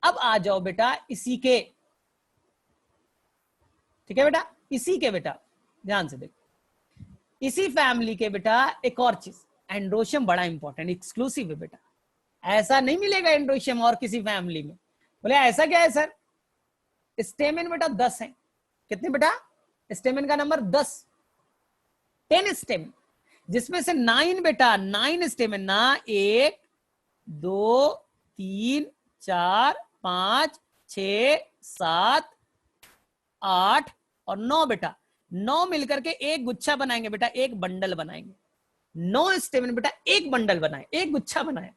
अब आ जाओ बेटा इसी के, ठीक है बेटा, इसी के बेटा ध्यान से देखो, इसी फैमिली के बेटा एक और चीज, एंड्रोशियम बड़ा इंपॉर्टेंट एक्सक्लूसिव है बेटा, ऐसा नहीं मिलेगा एंड्रोशियम और किसी फैमिली में। बोले ऐसा क्या है सर? स्टेमिन बेटा 10 है। कितने बेटा? स्टेमिन का नंबर 10, 10 स्टेमिन, जिसमें से 9 बेटा, 9 स्टेमिन ना, 1 2 3 4 5 6 7 8 और 9 बेटा, 9 मिलकर के एक गुच्छा बनाएंगे बेटा, एक बंडल बनाएंगे। 9 स्टेमिन बेटा एक बंडल बनाए, एक गुच्छा बनाए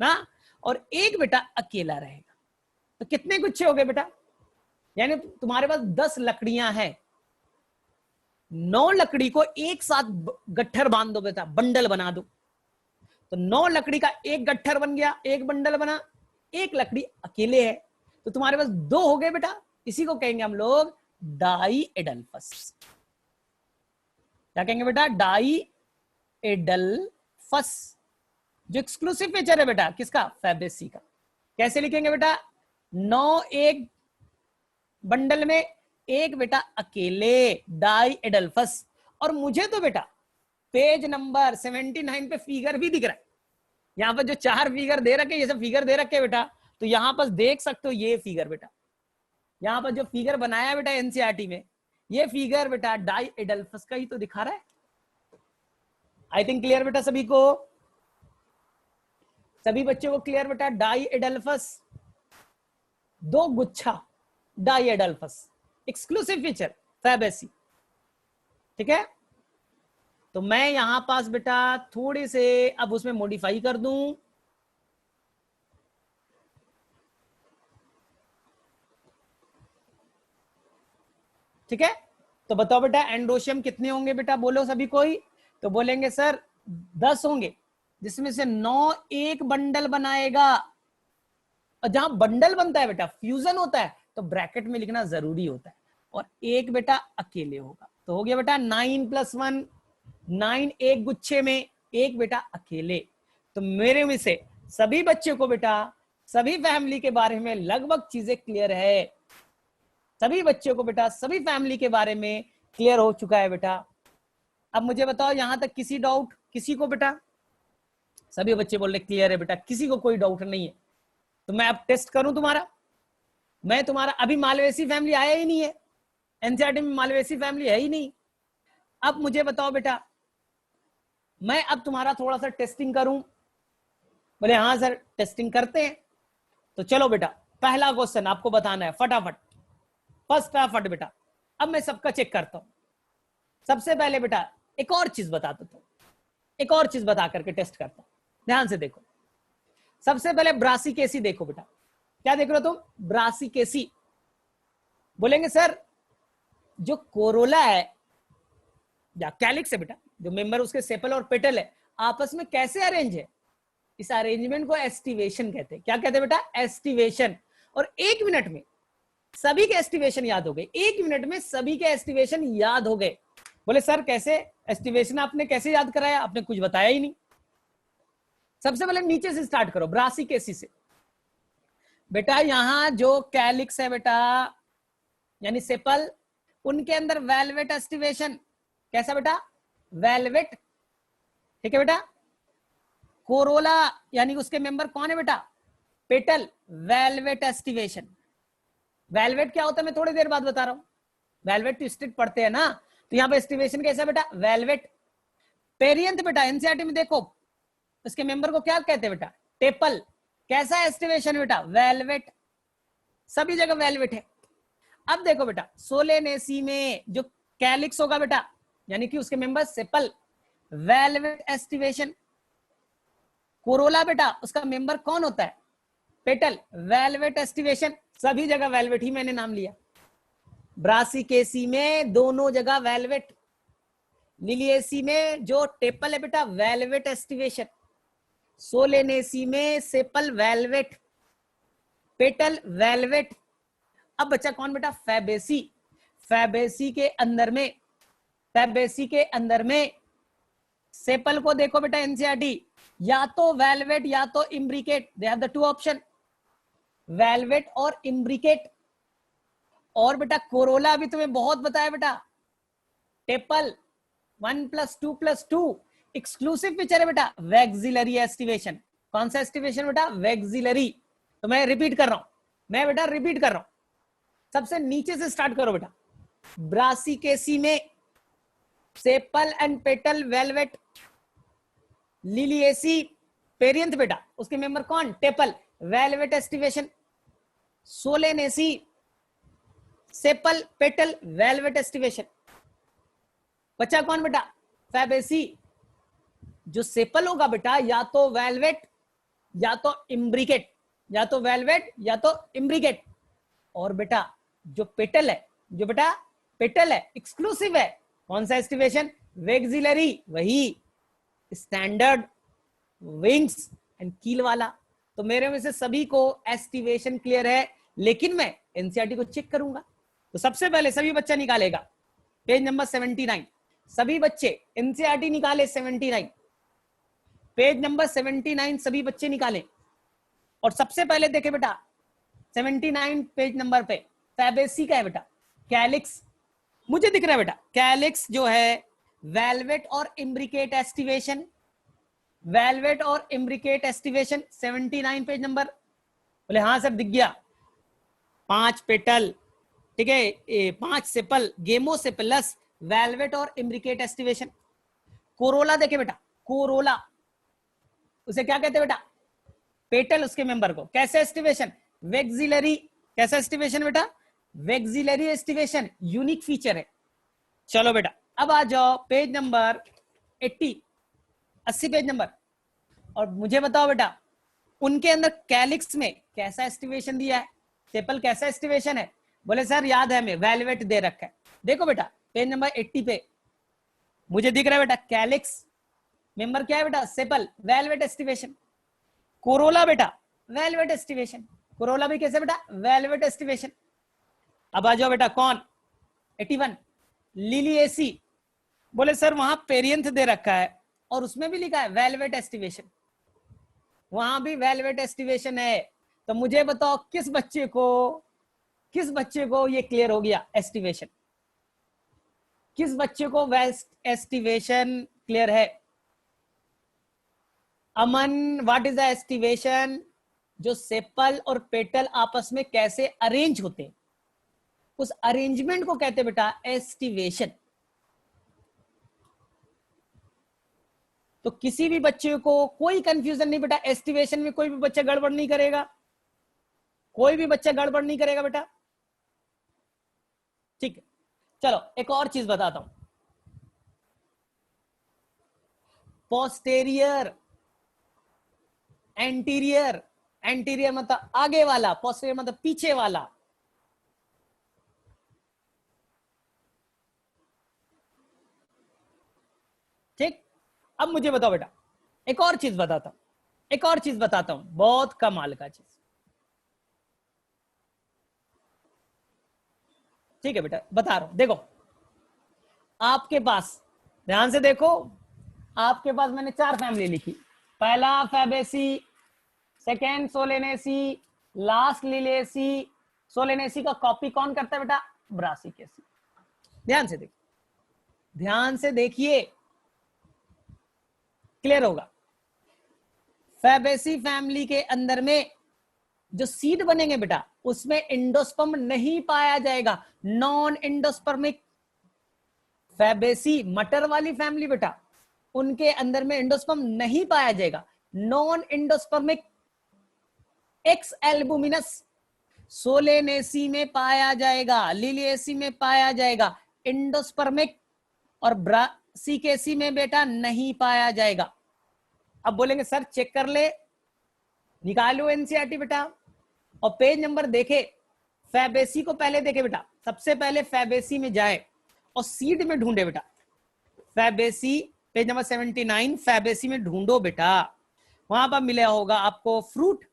ना, और एक बेटा अकेला रहेगा। तो कितने गुच्छे हो गए बेटा? यानी तुम्हारे पास 10 लकड़ियां हैं, 9 लकड़ी को एक साथ गट्ठर बांध दो बेटा, बंडल बना दो। तो 9 लकड़ी का एक गट्ठर बन गया, एक बंडल बना, एक लकड़ी अकेले है, तो तुम्हारे पास 2 हो गए बेटा। इसी को कहेंगे हम लोग डाई एडल्फस। क्या कहेंगे बेटा? डाई एडल्फस, जो एक्सक्लूसिव फीचर है बेटा किसका? फैबेसी का। कैसे लिखेंगे बेटा? 9 एक बंडल में, एक बेटा अकेले, डाई एडल्फस। और मुझे तो बेटा पेज नंबर 79 पे फिगर भी दिख रहा है, यहां पर जो 4 फिगर दे रखे, ये सब फिगर दे रखे बेटा, तो यहां पर देख सकते हो ये फिगर बेटा, यहां पर जो फिगर बनाया बेटा एनसीईआरटी में, ये फिगर बेटा डाई एडल्फस का ही तो दिखा रहा है। आई थिंक क्लियर बेटा सभी को, सभी बच्चों को क्लियर बेटा? डाई एडल्फस, 2 गुच्छा, diadelphous, exclusive feature Fabaceae, ठीक है। तो मैं यहां पास बेटा थोड़े से अब उसमें मॉडिफाई कर दूं, ठीक है। तो बताओ बेटा एंड्रोशियम कितने होंगे बेटा? बोलो सभी कोई। तो बोलेंगे सर 10 होंगे, जिसमें से 9 एक बंडल बनाएगा। और जहां बंडल बनता है बेटा, फ्यूजन होता है, तो ब्रैकेट में लिखना जरूरी होता है, और एक बेटा अकेले होगा। तो हो गया बेटा 9 + 1, 9 एक गुच्छे में, एक बेटा अकेले। तो मेरे में से सभी बच्चों को बेटा सभी फैमिली के बारे में लगभग चीजें क्लियर है, सभी बच्चों को बेटा सभी फैमिली के बारे में क्लियर हो चुका है बेटा। अब मुझे बताओ यहां तक किसी डाउट? किसी को बेटा? सभी बच्चे बोल रहे क्लियर है बेटा, किसी को कोई डाउट नहीं है। तो मैं अब टेस्ट करूं तुम्हारा, मैं तुम्हारा, अभी मालवेसी फैमिली आया ही नहीं है, एनसीईआरटी में मालवेसी फैमिली है ही नहीं। अब मुझे बताओ बेटा, मैं अब तुम्हारा थोड़ा सा टेस्टिंग करूं? बोले हाँ सर टेस्टिंग करते हैं। तो चलो बेटा पहला क्वेश्चन आपको बताना है फटाफट, फटाफट बेटा। अब मैं सबका चेक करता हूं। सबसे पहले बेटा एक और चीज बता देता हूं, एक और चीज बता करके टेस्ट करता हूं, ध्यान से देखो। सबसे पहले ब्रासिकेसी देखो बेटा, क्या देख रहे हो तुम? ब्रासिकेसी। बोलेंगे सर जो कोरोला है या कैलिक्स है बेटा, जो मेंबर उसके सेपल और पेटल है, आपस में कैसे अरेंज है? इस अरेंजमेंट को एस्टिवेशन कहते हैं। क्या कहते हैं बेटा? एस्टिवेशन। और 1 मिनट में सभी के एस्टिवेशन याद हो गए, 1 मिनट में सभी के एस्टिवेशन याद हो गए। बोले सर कैसे एस्टिवेशन आपने कैसे याद कराया? आपने कुछ बताया ही नहीं। सबसे पहले नीचे से स्टार्ट करो, ब्रासिकेसी से। बेटा यहां जो कैलिक्स है बेटा यानी सेपल, उनके अंदर वेलवेट एस्टिवेशन। कैसा बेटा? वेलवेट, ठीक है बेटा। कोरोला यानी उसके मेंबर कौन है बेटा? Petal, velvet aestivation. वेलवेट क्या होता है मैं थोड़ी देर बाद बता रहा हूं, वेलवेट तो स्ट्रिक्ट पढ़ते हैं ना, तो यहां पे एस्टिवेशन कैसा बेटा? वेलवेट। पेरियंथ बेटा एनसीईआरटी में देखो उसके मेंबर को क्या कहते हैं बेटा? टेपल। कैसा एस्टिवेशन बेटा? वेलवेट, सभी जगह वेलवेट है। अब देखो बेटा, सोलेनेसी में जो कैलिक्स होगा बेटा, यानी कि उसके member sepal, velvet aestivation. Corolla बेटा, उसका मेंबर कौन होता है? पेटल, वेलवेट एस्टिवेशन, सभी जगह वेलवेट ही मैंने नाम लिया। ब्रासिकेसी में दोनों जगह वेलवेट, लिलिएसी में जो टेपल है बेटा, वेलवेट एस्टिवेशन, सोलेनेसी में सेपल वेलवेट, पेटल वेलवेट। अब बच्चा कौन बेटा? फैबेसी। फैबेसी के अंदर में, फैबेसी के अंदर में सेपल को देखो बेटा, एनसीईआरटी, या तो वेलवेट या तो imbricate, they have the two option, velvet और इम्ब्रिकेट। और बेटा कोरोला अभी तुम्हें बहुत बताया बेटा, टेपल 1+2+2, एक्सक्लूसिव फीचर है बेटा, वैक्सिलरी एस्टिवेशन। कौन सा एस्टिवेशन बेटा? वैक्सिलरी। तो मैं रिपीट कर रहा हूं, मैं बेटा रिपीट कर रहा हूं, सबसे नीचे से स्टार्ट करो बेटा। ब्रासिकेसी में sepal and petal velvet, Liliaceae perianth बेटा, उसके मेंबर कौन? Tepal, velvet aestivation. Solanaceae sepal petal velvet aestivation. बच्चा कौन बेटा? फैबेसी। जो सेपल होगा बेटा, या तो वेलवेट या तो इम्ब्रिकेट, या तो वेलवेट या तो इम्ब्रिकेट। और बेटा जो पेटल है, जो बेटा पेटल है, एक्सक्लूसिव है, कौन सा एस्टिवेशन? वैक्सिलरी, वही स्टैंडर्ड विंग्स एंड कील वाला। तो मेरे में से सभी को एस्टिवेशन क्लियर है, लेकिन मैं एनसीईआरटी को चेक करूंगा। तो सबसे पहले सभी बच्चा निकालेगा पेज नंबर 79, सभी बच्चे एनसीईआरटी निकाले 79, पेज नंबर 79 सभी बच्चे निकालें। और सबसे पहले देखे बेटा 79 पेज नंबर पे फैबेसी का है बेटा, कैलिक्स मुझे दिख रहा है बेटा, कैलिक्स जो है वेलवेट और इम्ब्रिकेट एस्टिवेशन, वेलवेट और इम्ब्रिकेट एस्टिवेशन 79 पेज नंबर। बोले हाँ सर दिख गया, 5 पेटल, ठीक है, 5 सेपल, गेमोसेपलस, वेलवेट और इम्ब्रिकेट एस्टिवेशन। कोरोला देखे बेटा, कोरोला उसे क्या कहते हैं बेटा? पेटल, उसके मेंबर को कैसे एस्टिवेशन? वैक्सिलरी। कैसा एस्टिवेशन बेटा? वैक्सिलरी एस्टिवेशन, यूनिक फीचर है। चलो बेटा अब आ जाओ पेज नंबर 80 पेज नंबर, और मुझे बताओ बेटा उनके अंदर कैलिक्स में कैसा एस्टिवेशन दिया है? सेपल कैसा एस्टिवेशन है? बोले सर याद है हमें, वेलवेट दे रखा है। देखो बेटा पेज नंबर 80 पे मुझे दिख रहा है बेटा, कैलिक्स मेंबर क्या है बेटा? Sepal, velvet aestivation. कोरोला बेटा वेलवेट एस्टिवेशन, कोरोला भी कैसे बेटा? Velvet aestivation. अब आ जाओ बेटा कौन? 81 लिलिएसी। बोले सर वहां पेरियंथ दे रखा है और उसमें भी लिखा है वेलवेट एस्टिवेशन, वहां भी वेलवेट एस्टिवेशन है। तो मुझे बताओ किस बच्चे को ये क्लियर हो गया एस्टिवेशन? किस बच्चे को वेस्ट एस्टिवेशन क्लियर है? अमन, व्हाट इज द एस्टिवेशन? जो सेपल और पेटल आपस में कैसे अरेंज होते हैं, उस अरेंजमेंट को कहते हैं बेटा एस्टिवेशन। तो किसी भी बच्चे को कोई कंफ्यूजन नहीं बेटा, एस्टिवेशन में कोई भी बच्चा गड़बड़ नहीं करेगा, कोई भी बच्चा गड़बड़ नहीं करेगा बेटा, ठीक है। चलो एक और चीज बताता हूं, पोस्टेरियर, एंटीरियर, एंटीरियर मतलब आगे वाला, पोस्टेरियर मतलब पीछे वाला। ठीक, अब मुझे बताओ बेटा एक और चीज बताता हूं, एक और चीज बताता हूं, बहुत कमाल का चीज। ठीक है बेटा बता रहा हूं, देखो आपके पास ध्यान से देखो, आपके पास मैंने 4 फैमिली लिखी, पहला Fabaceae, second Solanaceae, last Liliaceae. Solanaceae का कॉपी कौन करता है बेटा? ब्रासिकेसी। ध्यान से देखिए, ध्यान से देखिए, क्लियर होगा। फैबेसी फैमिली के अंदर में जो सीड बनेंगे बेटा, उसमें एंडोस्पर्म नहीं पाया जाएगा, नॉन एंडोस्पर्मिक। फैबेसी मटर वाली फैमिली बेटा, उनके अंदर में एंडोस्पर्म नहीं पाया जाएगा, non endospermic. X albuminous Solanaceae में पाया जाएगा, लिलिएसी में पाया जाएगा, इंडोस्पर्मिक और ब्रासिकेसी में बेटा नहीं पाया जाएगा। अब बोलेंगे सर चेक कर ले, निकालो एनसीईआरटी बेटा और पेज नंबर देखे, फैबेसी को पहले देखे बेटा, सबसे पहले फैबेसी में जाए और सीड में ढूंढे बेटा। फैबेसी पेज नंबर 79 फैबेसी में ढूंढो बेटा, वहां पर मिला होगा आपको फ्रूट,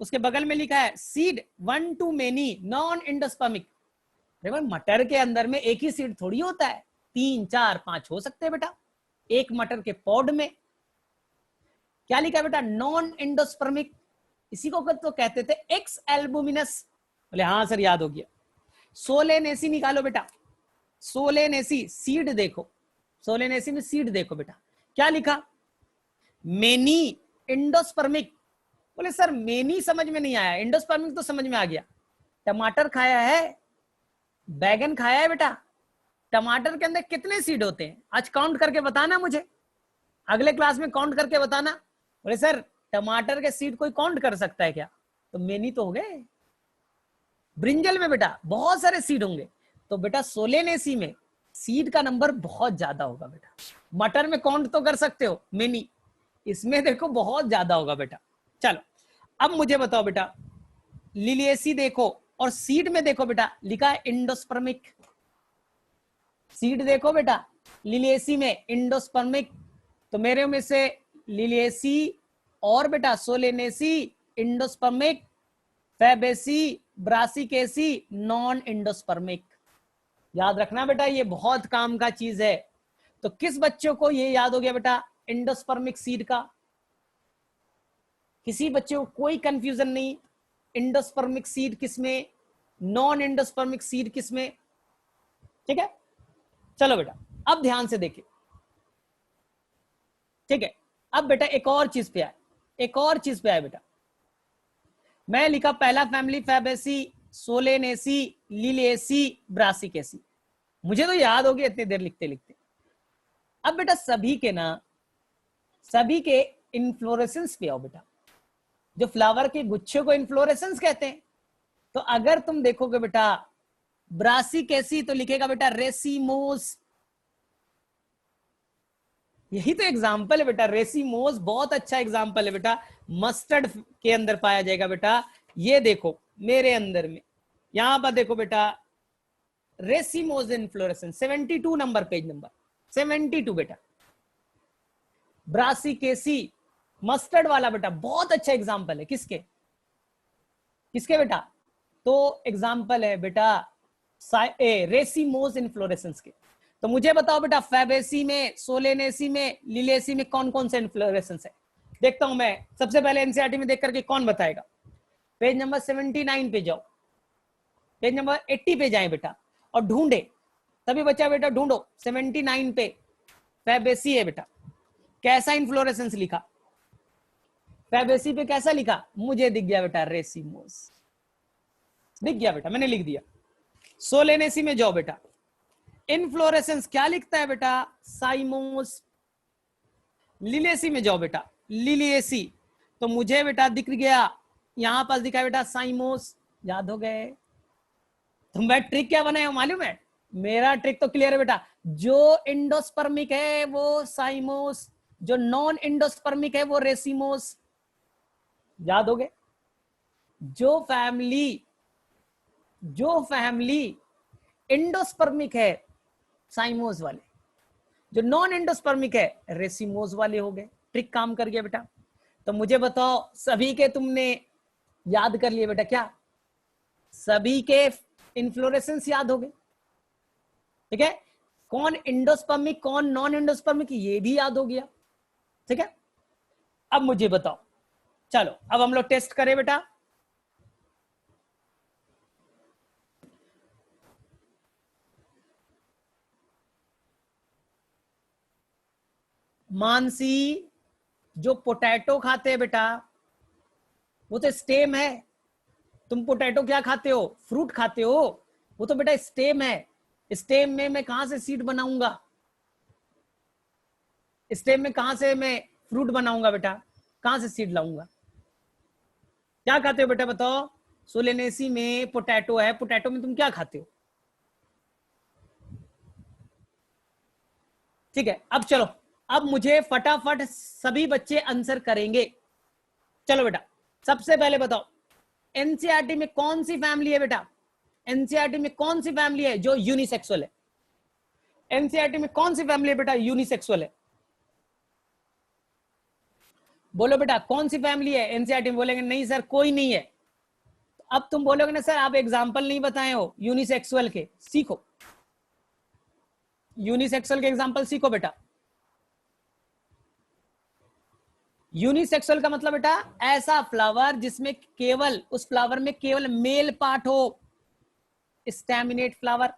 उसके बगल में लिखा है seed 1 to many non endospermic. मटर के अंदर में एक ही सीड थोड़ी होता है, 3 4 5 हो सकते हैं बेटा एक मटर के पॉड में। क्या लिखा है बेटा? नॉन इंडोस्पर्मिक, इसी को तो कहते थे एक्स एल्बुमिनस। बोले हाँ सर याद हो गया। सोलेनेसी निकालो बेटा, सोलेनेसी सीड देखो, सोलेनेसी में सीड देखो बेटा, क्या लिखा? Many endospermic. बोले सर मेनी समझ में नहीं आया, इंडोस्पर्मिक तो समझ में आ गया। टमाटर खाया है, बैगन खाया है बेटा, टमाटर के अंदर कितने सीड होते हैं आज काउंट करके बताना मुझे, अगले क्लास में काउंट करके बताना। बोले सर टमाटर के सीड कोई काउंट कर सकता है क्या? तो मेनी तो हो गए। ब्रिंजल में बेटा बहुत सारे सीड होंगे, तो बेटा सोलेनेसी में सीड का नंबर बहुत ज्यादा होगा बेटा। मटर में काउंट तो कर सकते हो मेनी, इसमें देखो बहुत ज्यादा होगा बेटा। चलो अब मुझे बताओ बेटा, लिलिएसी देखो और सीड में देखो बेटा, लिखा है इंडोस्पर्मिक। सीड देखो बेटा, लिलिएसी में इंडोस्पर्मिक, तो मेरे में से लिलिएसी और बेटा Solanaceae endospermic, Fabaceae Brassicaceae non endospermic. याद रखना बेटा ये बहुत काम का चीज है। तो किस बच्चों को ये याद हो गया बेटा इंडोस्पर्मिक सीड का? किसी बच्चे को कोई कंफ्यूजन नहीं, इंडोस्पर्मिक सीड किसमें, नॉन इंडोस्पर्मिक सीड किसमें? ठीक है, चलो बेटा अब ध्यान से देखिए। ठीक है, अब बेटा एक और चीज पे आए, एक और चीज पे आए बेटा। मैं लिखा पहला family Fabaceae, Solanaceae, Liliaceae, Brassicaceae. मुझे तो याद हो गया इतनी देर लिखते लिखते। अब बेटा सभी के ना, सभी के इन्फ्लोरेसेंस पे आओ बेटा। जो फ्लावर के गुच्छे को इन्फ्लोरेसेंस कहते हैं, तो अगर तुम देखोगे बेटा ब्रासिकेसी तो लिखेगा बेटा रेसिमोस। यही तो एग्जाम्पल है बेटा, रेसिमोस बहुत अच्छा एग्जाम्पल है बेटा, मस्टर्ड के अंदर पाया जाएगा बेटा। ये देखो मेरे अंदर में, यहां पर देखो बेटा racemose inflorescence 72 number, page number 72 बेटा। ब्रासिकेसी मस्टर्ड वाला बेटा बहुत अच्छा एग्जाम्पल है, किसके किसके बेटा? तो एग्जाम्पल है बेटा रेसिमोस इन्फ्लोरेसेंस के। तो मुझे बताओ बेटा फैबेसी में, सोलेनेसी में, लिलिएसी में कौन कौन से इन्फ्लोरेसेंस है? देखता हूं मैं, सबसे पहले एनसीईआरटी में देख करके कौन बताएगा। पेज नंबर 79 पे जाओ, पेज नंबर 80 पे जाए बेटा और ढूंढे, तभी बच्चा बेटा ढूंढो 79 पे फैबेसी है बेटा। कैसा इन्फ्लोरेसेंस लिखा? फैबेसी पे कैसा लिखा? मुझे दिख गया बेटा रेसिमोस, दिख गया बेटा, मैंने लिख दिया। सोलेनेसी में जाओ बेटा, इन्फ्लोरेसेंस क्या लिखता है बेटा? साइमोस। लिलिएसी में जाओ बेटा, लिलिएसी, तो मुझे बेटा दिख गया, यहां पास दिखा बेटा साइमोस। याद हो गए? तो मैं ट्रिक क्या बनाया मालूम है? मेरा ट्रिक तो क्लियर है बेटा, जो इंडोस्पर्मिक है वो साइमोस, जो नॉन इंडोस्पर्मिक है वो रेसिमोस। याद हो गए? जो फैमिली इंडोस्पर्मिक है साइमोस वाले, जो नॉन इंडोस्पर्मिक है रेसिमोस वाले हो गए। ट्रिक काम कर गया बेटा। तो मुझे बताओ सभी के तुमने याद कर लिए बेटा क्या? सभी के इन्फ्लोरेसेंस याद हो गए? ठीक है, कौन इंडोस्पर्मिक कौन नॉन इंडोस्पर्मिक ये भी याद हो गया। ठीक है, अब मुझे बताओ, चलो अब हम लोग टेस्ट करें बेटा। मानसी, जो पोटैटो खाते हैं बेटा वो तो स्टेम है। तुम पोटैटो क्या खाते हो? फ्रूट खाते हो, वो तो बेटा स्टेम है। स्टेम में मैं कहां से सीड बनाऊंगा? स्टेम में कहां से मैं फ्रूट बनाऊंगा बेटा? कहां से सीड लाऊंगा? क्या खाते हो बेटा बताओ? सोलेनेसी में पोटैटो है, पोटैटो में तुम क्या खाते हो? ठीक है, अब चलो, अब मुझे फटाफट सभी बच्चे आंसर करेंगे। चलो बेटा, सबसे पहले बताओ एनसीईआरटी में कौन सी फैमिली है बेटा? एनसीईआरटी में कौन सी फैमिली है जो यूनिसेक्सुअल है? एनसीईआरटी में कौन सी फैमिली है बेटा यूनिसेक्सुअल है? बोलो बेटा, कौन सी फैमिली है एनसीईआरटी में? बोलेंगे नहीं सर कोई नहीं है। अब तुम बोलोगे ना सर आप एग्जाम्पल नहीं बताए हो यूनिसेक्सुअल के, सीखो यूनिसेक्सुअल के एग्जाम्पल सीखो बेटा। यूनिसेक्सुअल का मतलब बेटा ऐसा फ्लावर जिसमें केवल, उस फ्लावर में केवल मेल पार्ट हो, स्टैमिनेट फ्लावर,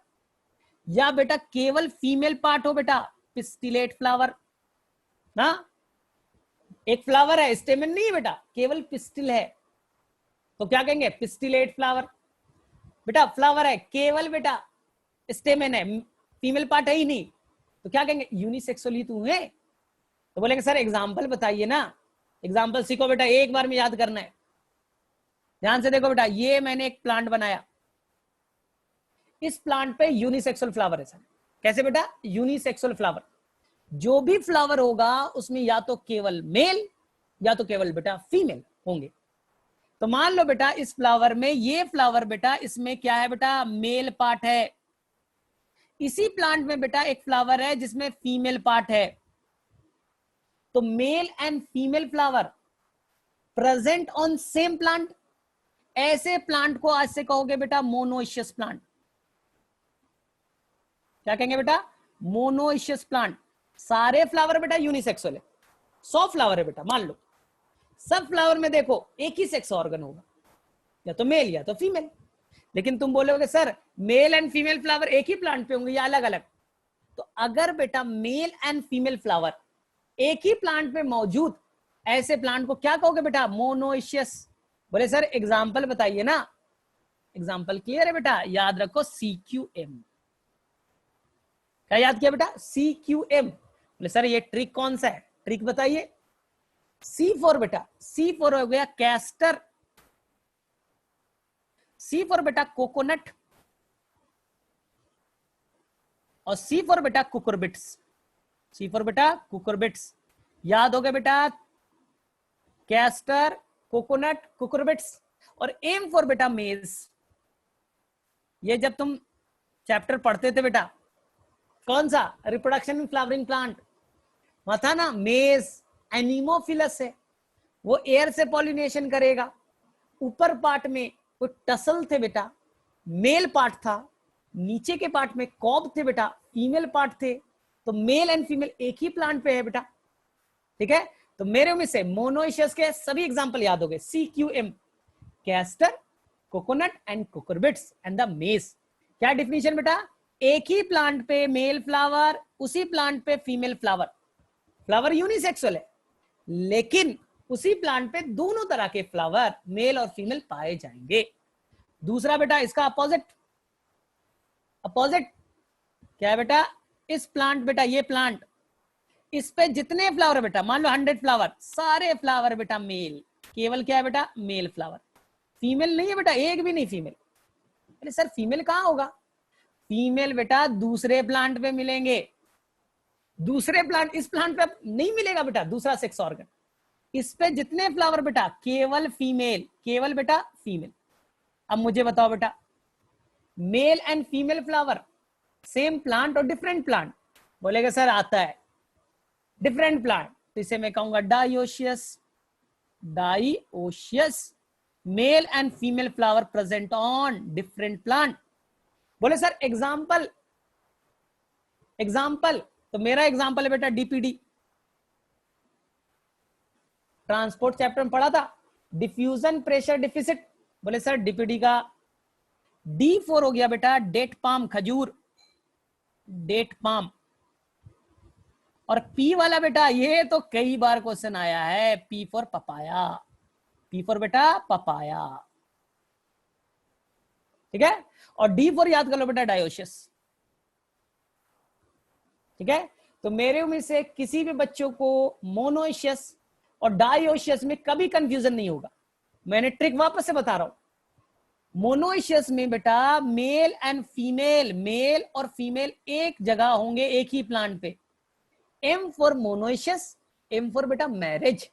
या बेटा केवल फीमेल पार्ट हो बेटा, पिस्टिलेट फ्लावर ना। एक फ्लावर है, स्टेमन नहीं है बेटा, केवल पिस्टिल है, तो क्या कहेंगे? Pistillate flower. बेटा फ्लावर है केवल बेटा स्टेमन है, फीमेल पार्ट है ही नहीं, तो क्या कहेंगे? यूनिसेक्सुअल ही तू है। तो बोलेंगे सर एग्जाम्पल बताइए ना। एग्जाम्पल सीखो बेटा, एक बार में याद करना है। ध्यान से देखो बेटा, ये मैंने एक प्लांट बनाया, इस प्लांट पे यूनिसेक्सुअल फ्लावर है सर। कैसे बेटा? यूनिसेक्सुअल फ्लावर, जो भी फ्लावर होगा उसमें या तो केवल मेल या तो केवल बेटा फीमेल होंगे। तो मान लो बेटा इस फ्लावर में, ये फ्लावर बेटा इसमें क्या है बेटा? मेल पार्ट है। इसी प्लांट में बेटा एक फ्लावर है जिसमें फीमेल पार्ट है, तो mail and female flower present on same plant. ऐसे प्लांट को आज से कहोगे बेटा मोनोइशियस प्लांट। क्या कहेंगे बेटा? Monoecious plant. सारे फ्लावर बेटा यूनिसेक्सुअल है, 100 फ्लावर है बेटा मान लो, सब फ्लावर में देखो एक ही सेक्स ऑर्गन होगा, या तो मेल या तो फीमेल। लेकिन तुम बोलोगे sir mail and female flower एक ही प्लांट पे होंगे या अलग अलग? तो अगर बेटा मेल एंड फीमेल फ्लावर एक ही प्लांट पे मौजूद, ऐसे प्लांट को क्या कहोगे बेटा? मोनोइशियस। बोले सर एग्जाम्पल बताइए ना। एग्जाम्पल क्लियर है बेटा? याद रखो CQM। क्या याद किया बेटा? CQM। बोले सर ये ट्रिक कौन सा है? ट्रिक बताइए। C4 बेटा, C4 हो गया कैस्टर, C4 बेटा कोकोनट, और C4 बेटा कुकुरबिट्स। C4 बेटा कुकुरबिट्स। याद हो गया बेटा? Castor, coconut, cucurbits. और M4 बेटा मेज। ये जब तुम चैप्टर पढ़ते थे बेटा, कौन सा? रिप्रोडक्शन इन फ्लावरिंग प्लांट, वहां था ना मेज एनिमोफिलस है, वो एयर से पॉलिनेशन करेगा। ऊपर पार्ट में कोई टसल थे बेटा, मेल पार्ट था, नीचे के पार्ट में कॉब थे बेटा, फीमेल पार्ट थे। तो मेल एंड फीमेल एक ही प्लांट पे है बेटा। ठीक है, तो मेरे में से मोनोइशियस के सभी एग्जांपल याद हो गए। CQM, castor, coconut and cucurbits and the मेज। क्या डिफिनेशन बेटा? एक ही प्लांट पे मेल फ्लावर, उसी प्लांट पे फीमेल फ्लावर। फ्लावर यूनिसेक्सुअल है, लेकिन उसी प्लांट पे दोनों तरह के फ्लावर मेल और फीमेल पाए जाएंगे। दूसरा बेटा इसका अपोजिट। अपोजिट क्या है बेटा? इस प्लांट बेटा, ये प्लांट, इस पे जितने फ्लावर है बेटा, मान लो 100 फ्लावर, सारे फ्लावर बेटा मेल, केवल क्या है बेटा? मेल फ्लावर, फीमेल नहीं है बेटा, एक भी नहीं फीमेल। अरे सर फीमेल कहां होगा? फीमेल बेटा दूसरे प्लांट पे मिलेंगे, दूसरे प्लांट, इस प्लांट पे नहीं मिलेगा बेटा दूसरा सेक्स ऑर्गन। इस पे जितने फ्लावर बेटा केवल फीमेल, केवल बेटा फीमेल। अब मुझे बताओ बेटा, male and female flower, same plant और डिफरेंट प्लांट। बोलेगा सर आता है डिफरेंट प्लांट, तो इसे मैं कहूंगा dioecious. Dioecious, male and female flower present on different plant. बोले सर एग्जाम्पल, एग्जाम्पल, तो मेरा एग्जाम्पल है बेटा DPD, ट्रांसपोर्ट चैप्टर में पढ़ा था, डिफ्यूजन प्रेशर डिफिसिट। बोले सर DPD का D4 हो गया बेटा डेट पाम, खजूर, डेट पाम। और P वाला बेटा, ये तो कई बार क्वेश्चन आया है, P for papaya, P for बेटा पपाया। ठीक है, और D4 याद कर लो बेटा डायोशियस। ठीक है, तो मेरे में से किसी भी बच्चों को मोनोइशियस और डायोशियस में कभी कंफ्यूजन नहीं होगा। मैंने ट्रिक वापस से बता रहा हूं। मोनोइशियस में बेटा मेल एंड फीमेल, मेल और फीमेल एक जगह होंगे एक ही प्लांट पे। M for monoecious, M for बेटा मैरिज।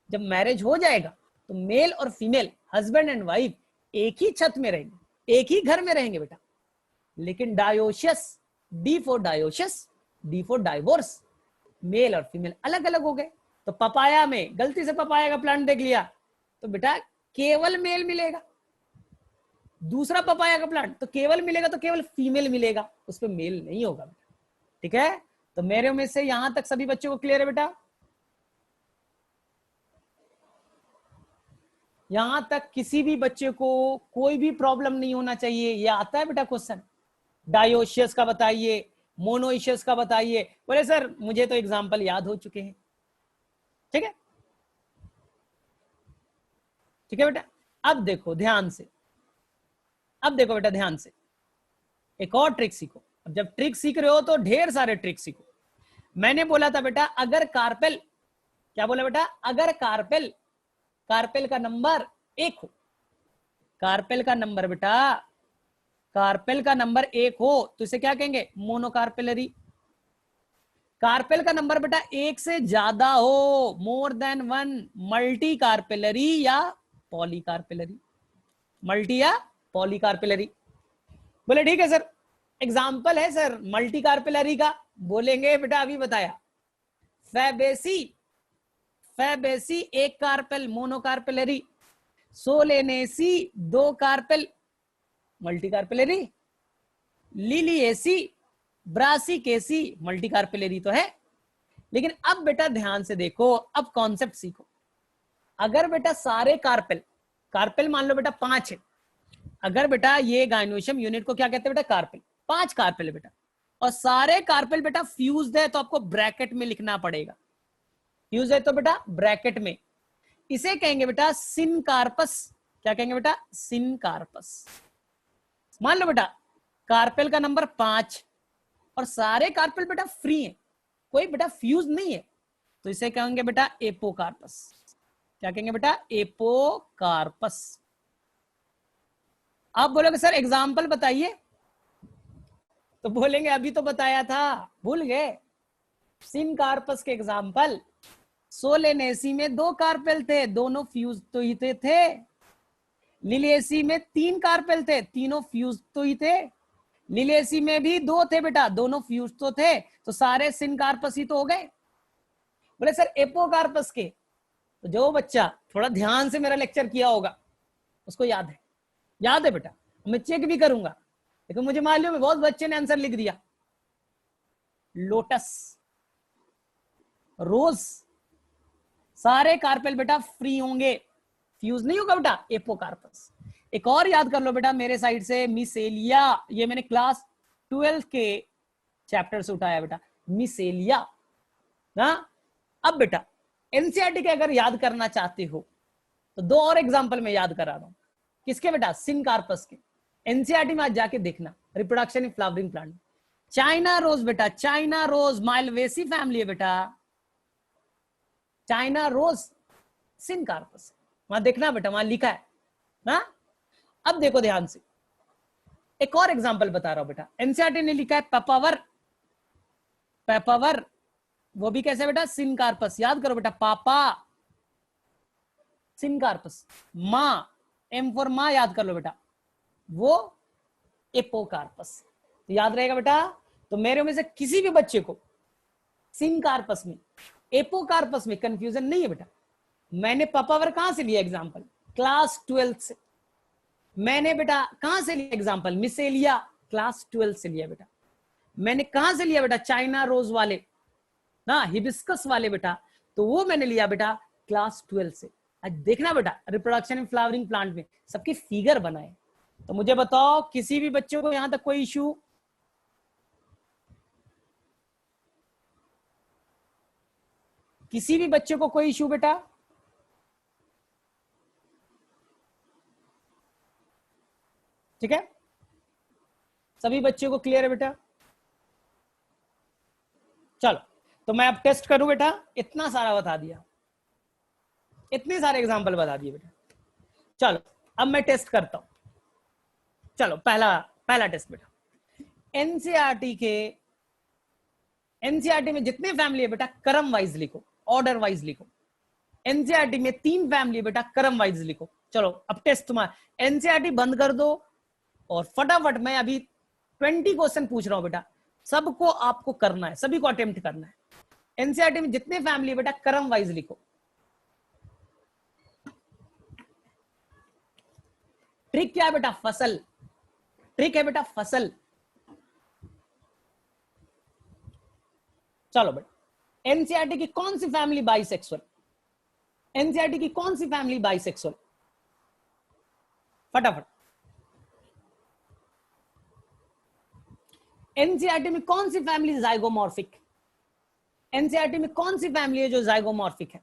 जब मैरिज हो जाएगा तो मेल और फीमेल, हस्बैंड एंड वाइफ एक ही छत में रहेंगे, एक ही घर में रहेंगे बेटा। लेकिन dioecious, D for dioecious, D for divorce, male और फीमेल अलग अलग हो गए। तो पपाया में गलती से पपाया का प्लांट देख लिया तो बेटा केवल मेल मिलेगा। दूसरा पपाया का प्लांट तो केवल मिलेगा, तो केवल फीमेल मिलेगा, उस पर मेल नहीं होगा बेटा। ठीक है, तो मेरे में से यहां तक सभी बच्चों को क्लियर है बेटा? यहां तक किसी भी बच्चे को कोई भी प्रॉब्लम नहीं होना चाहिए। ये आता है बेटा क्वेश्चन, डायोशियस का बताइए, मोनोइशियस का बताइए। बोले सर मुझे तो एग्जांपल याद हो चुके हैं। ठीक है, ठीक है बेटा। अब देखो ध्यान से, अब देखो बेटा ध्यान से, एक और ट्रिक सीखो। अब जब ट्रिक सीख रहे हो तो ढेर सारे ट्रिक सीखो। मैंने बोला था बेटा अगर कार्पेल, क्या बोला बेटा, अगर कार्पेल, कार्पेल का नंबर 1 हो, कार्पेल का नंबर बेटा, कार्पेल का नंबर 1 हो तो इसे क्या कहेंगे, मोनोकार्पेलरी। कार्पेल का नंबर बेटा 1 से ज्यादा हो, मोर देन 1, मल्टी कार्पेलरी या पॉलीकार्पेलरी, मल्टी या पॉलीकार्पेलरी। बोले ठीक है सर, एग्जाम्पल है सर मल्टी कार्पेलरी का। बोलेंगे बेटा अभी बताया, Fabaceae, Fabaceae 1 carpel monocarpellary, Solanaceae 2 carpel multi carpellary, Liliaceae, Brassicaceae multi carpellary तो है। लेकिन अब बेटा ध्यान से देखो, अब कॉन्सेप्ट सीखो। अगर बेटा सारे कार्पेल, कार्पेल मान लो बेटा 5 है, अगर बेटा ये गाइनोशियम यूनिट को क्या कहते हैं बेटा, कार्पेल, 5 कार्पेल है बेटा, और सारे कार्पेल बेटा फ्यूज्ड है, तो आपको ब्रैकेट में लिखना पड़ेगा। फ्यूज है तो बेटा ब्रैकेट में, इसे कहेंगे बेटा सिनकार्पस। क्या कहेंगे बेटा, सिनकार्पस। मान लो बेटा कार्पेल का नंबर 5 और सारे कार्पेल बेटा फ्री हैं, कोई बेटा फ्यूज नहीं है, तो इसे कहेंगे बेटा एपोकार्पस। क्या कहेंगे बेटा, एपोकार्पस। आप बोलोगे सर एग्जाम्पल बताइए, तो बोलेंगे अभी तो बताया था, भूल गए। सिनकार्पस के एग्जाम्पल, सोलेनेसी में 2 कार्पेल थे, दोनों फ्यूज तो ही थे। लिलिएसी में 3 कार्पेल थे, तीनों फ्यूज तो ही थे। लिलिएसी में भी 2 थे बेटा, दोनों फ्यूज तो थे, तो सारे सिनकार्पस ही तो हो गए। बोले सर एपोकार्पस के, तो जो बच्चा थोड़ा ध्यान से मेरा लेक्चर किया होगा उसको याद है, याद है बेटा, मैं चेक भी करूंगा, लेकिन मुझे मालूम है बहुत बच्चे ने आंसर लिख दिया। लोटस, रोज, सारे कार्पेल बेटा फ्री होंगे, फ्यूज नहीं होगा बेटा, एपोकार्पस। एक और याद कर लो बेटा मेरे साइड से, मिसेलिया, ये मैंने क्लास 12 के चैप्टर से उठाया बेटा, मिसेलिया ना। अब बेटा एनसीईआरटी के अगर याद करना चाहते हो तो 2 और एग्जांपल में याद करा रहा हूं, किसके बेटा, सिनकार्पस के। एनसीईआरटी में आज जाके देखना, reproduction in flowering plant. China rose बेटा, चाइना रोज माइलवेसी फैमिली है बेटा, चाइना रोज सिनकार्पस, वहां देखना बेटा, वहां लिखा है ना। अब देखो ध्यान से, एक और एग्जांपल बता रहा हूं बेटा, एनसीईआरटी ने लिखा है पेपावर, पेपावर वो भी कैसे बेटा, सिनकार्पस। याद करो बेटा, पापा सिनकार्पस, मां, एम फॉर मां याद कर लो बेटा, वो एपोकार्पस। तो याद रहेगा बेटा। तो मेरे में से किसी भी बच्चे को सिनकार्पस में, एपोकार्पस में कंफ्यूजन नहीं है बेटा। मैंने पापावर कहां से लिया एग्जांपल, क्लास 12 से। मैंने बेटा कहां से लिया एग्जांपल, मिसेलिया, क्लास 12 से लिया बेटा। मैंने कहां से लिया बेटा, चाइना रोज वाले ना, हिबिस्कस वाले बेटा, तो वो मैंने लिया बेटा क्लास 12 से। आज देखना बेटा रिप्रोडक्शन इन फ्लावरिंग प्लांट में सबके फिगर बनाए। तो मुझे बताओ किसी भी बच्चों को यहां तक कोई इशू, किसी भी बच्चे को कोई इशू बेटा? ठीक है, सभी बच्चों को क्लियर है बेटा? चलो तो मैं अब टेस्ट करूं बेटा, इतना सारा बता दिया, इतने सारे एग्जांपल बता दिए बेटा। चलो अब मैं टेस्ट करता हूं। चलो पहला टेस्ट बेटा, एनसीईआरटी में जितने फैमिली है बेटा क्रम वाइज लिखो, ऑर्डर वाइज लिखो। एनसीईआरटी में 3 फैमिली है बेटा, क्रम वाइज लिखो। चलो अब टेस्ट तुम्हारा, एनसीईआरटी बंद कर दो और फटाफट मैं अभी 20 क्वेश्चन पूछ रहा हूं बेटा, सबको आपको करना है, सभी को अटेम्प्ट करना है। एनसीईआरटी में जितने फैमिली है बेटा क्रम वाइज लिखो। ट्रिक क्या है बेटा? फसल। ट्रिक है बेटा फसल। चलो बेटा, एनसीईआरटी की कौन सी फैमिली बाइसेक्सुअल? एनसीईआरटी की कौन सी फैमिली बाइसेक्सुअल? फटाफट। एनसीईआरटी में कौन सी फैमिली जाइगोमॉर्फिक? एनसीईआरटी में कौन सी फैमिली है जो जाइगोमॉर्फिक है?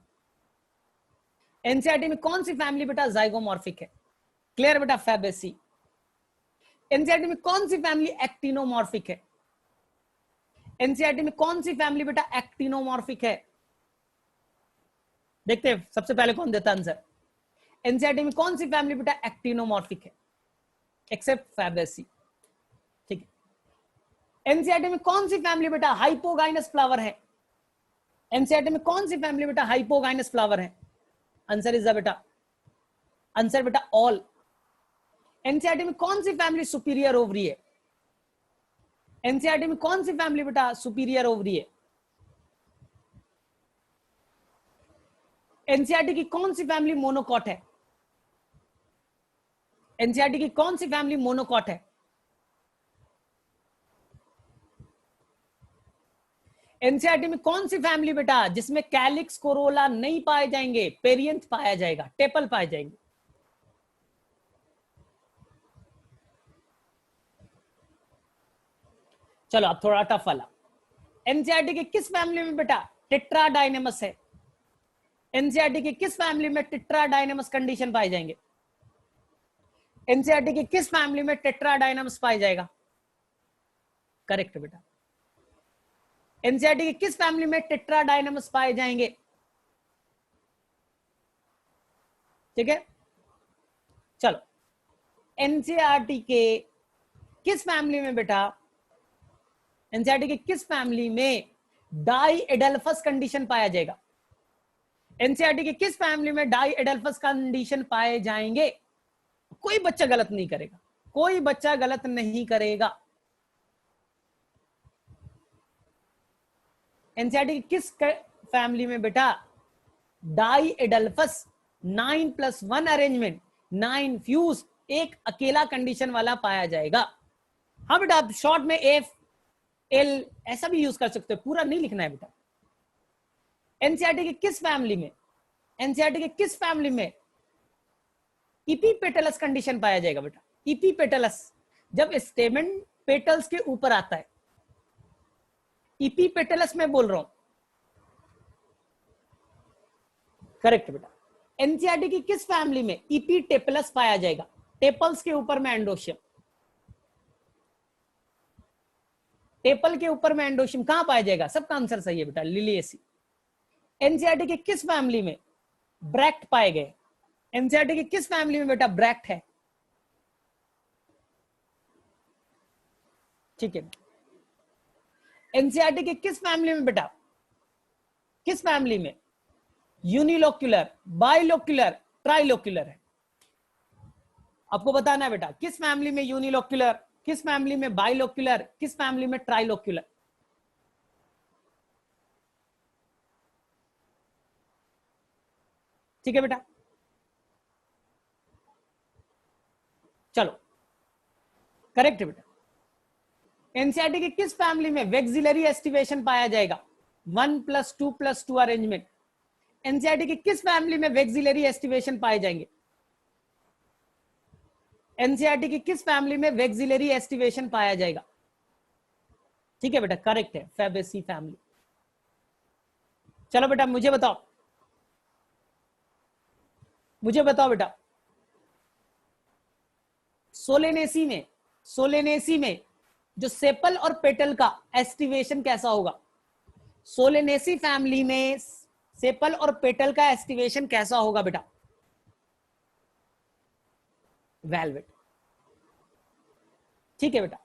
एनसीईआरटी में कौन सी फैमिली बेटा जाइगोमॉर्फिक है? क्लियर बेटा, फैबेसी। एनसीईआरटी में कौन सी फैमिली एक्टिनोमॉर्फिक है? एनसीईआरटी में कौन सी फैमिली बेटा एक्टिनोमॉर्फिक है? देखते हैं सबसे पहले कौन देता आंसर। एनसीईआरटी में कौन सी फैमिली बेटा एक्टिनोमॉर्फिक है? Except Fabaceae. ठीक है। एनसीईआरटी में कौन सी फैमिली बेटा हाइपोगाइनस फ्लावर है? एनसीईआरटी में कौन सी फैमिली बेटा हाइपोगाइनस फ्लावर है? आंसर इज बेटा, आंसर बेटा ऑल। एनसीईआरटी में कौन सी फैमिली सुपीरियर ओवरी है? एनसीईआरटी में कौन सी फैमिली बेटा सुपीरियर ओवरी है? एनसीईआरटी की कौन सी फैमिली मोनोकॉट है? एनसीईआरटी की कौन सी फैमिली मोनोकॉट है? एनसीईआरटी में कौन सी फैमिली बेटा जिसमें कैलिक्स कोरोला नहीं पाए जाएंगे, पेरियंथ पाया जाएगा, टेपल पाए जाएंगे? चलो अब थोड़ा टफ वाला। एनसीईआरटी के किस फैमिली में बेटा टेट्राडाइनेमस है? एनसीईआरटी के किस फैमिली में टेट्राडाइनेमस कंडीशन पाए जाएंगे? एनसीईआरटी के किस फैमिली में टेट्राडाइनेमस पाया जाएगा? करेक्ट बेटा। एनसीईआरटी के किस फैमिली में टेट्राडाइनेमस पाए जाएंगे? ठीक है। चलो एनसीईआरटी के किस फैमिली में बेटा, एनसीईआरटी के किस फैमिली में डाई एडल्फस कंडीशन पाया जाएगा? एनसीईआरटी के किस फैमिली में डाई एडल्फस कंडीशन पाए जाएंगे? कोई बच्चा गलत नहीं करेगा, कोई बच्चा गलत नहीं करेगा। एनसीईआरटी की किस फैमिली में बेटा डाई एडल्फस 9+1 अरेंजमेंट 9 फ्यूज एक अकेला कंडीशन वाला पाया जाएगा? हाँ बेटा, आप शॉर्ट में एफ एल ऐसा भी यूज कर सकते हो, पूरा नहीं लिखना है बेटा। एनसीईआरटी के किस फैमिली में, एनसीईआरटी के किस फैमिली में इपीपेटलस कंडीशन पाया जाएगा बेटा? इपीपेटलस जब स्टेमन पेटल्स के ऊपर आता है, इपीपेटलस में बोल रहा हूं। करेक्ट बेटा। एनसीईआरटी की किस फैमिली में इपीटेपलस पाया जाएगा? टेपल्स के ऊपर में एंडोशियम, टेपल के ऊपर में एंडोशियम कहां पाया जाएगा? सबका आंसर सही है बेटा, लिलिएसी। एनसीईआरटी के किस फैमिली में ब्रैक्ट पाए गए? एनसीईआरटी की किस फैमिली में बेटा ब्रैक्ट है? ठीक है। एनसीईआरटी के किस फैमिली में बेटा, किस फैमिली में यूनिलोक्युलर, बाइलोक्युलर, ट्राइलोक्युलर है? आपको बताना है बेटा किस फैमिली में यूनिलोक्युलर, किस फैमिली में बाइलोक्युलर, किस फैमिली में ट्राइलोक्युलर। ठीक है बेटा। चलो करेक्ट है बेटा। एनसीईआरटी की किस फैमिली में वेक्सिलरी एस्टिवेशन पाया जाएगा? 1+2+2 अरेंजमेंट। एनसीईआरटी की किस फैमिली में वेक्सिलरी एस्टिवेशन पाए जाएंगे? एनसीईआरटी की किस फैमिली में वेक्सिलरी एस्टिवेशन पाया जाएगा? ठीक है बेटा, करेक्ट है, फैबेसी फैमिली। चलो बेटा मुझे बताओ, मुझे बताओ बेटा सोलेनेसी में जो सेपल और पेटल का एस्टिवेशन कैसा होगा? सोलेनेसी फैमिली में सेपल और पेटल का एस्टिवेशन कैसा होगा बेटा? वेलवेट। ठीक है बेटा।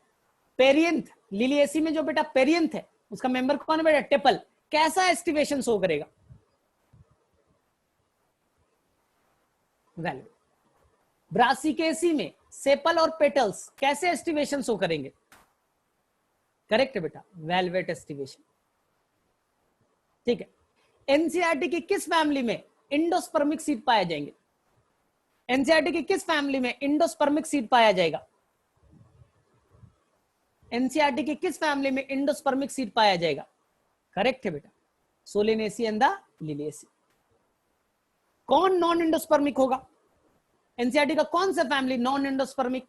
पेरियंथ, लिलिएसी में जो बेटा पेरियंथ है उसका मेंबर कौन है बेटा? टेपल। कैसा एस्टिवेशन शो करेगा? वेलवेट। ब्रासिकेसी में सेपल और पेटल्स कैसे एस्टिवेशन शो करेंगे? करेक्ट है बेटा, वेलवेट एस्टिवेशन। ठीक है। एनसीईआरटी की किस फैमिली में इंडोस्पर्मिक सीड पाया जाएंगे? एनसीईआरटी की किस फैमिली में इंडोस्पर्मिक सीड पाया जाएगा? एनसीईआरटी की किस फैमिली में इंडोस्पर्मिक सीड पाया जाएगा? करेक्ट है बेटा, सोलेनेसी एंड द लिलिएसी। कौन नॉन इंडोस्पर्मिक होगा? एनसीईआरटी का कौन सा फैमिली नॉन इंडोस्पर्मिक?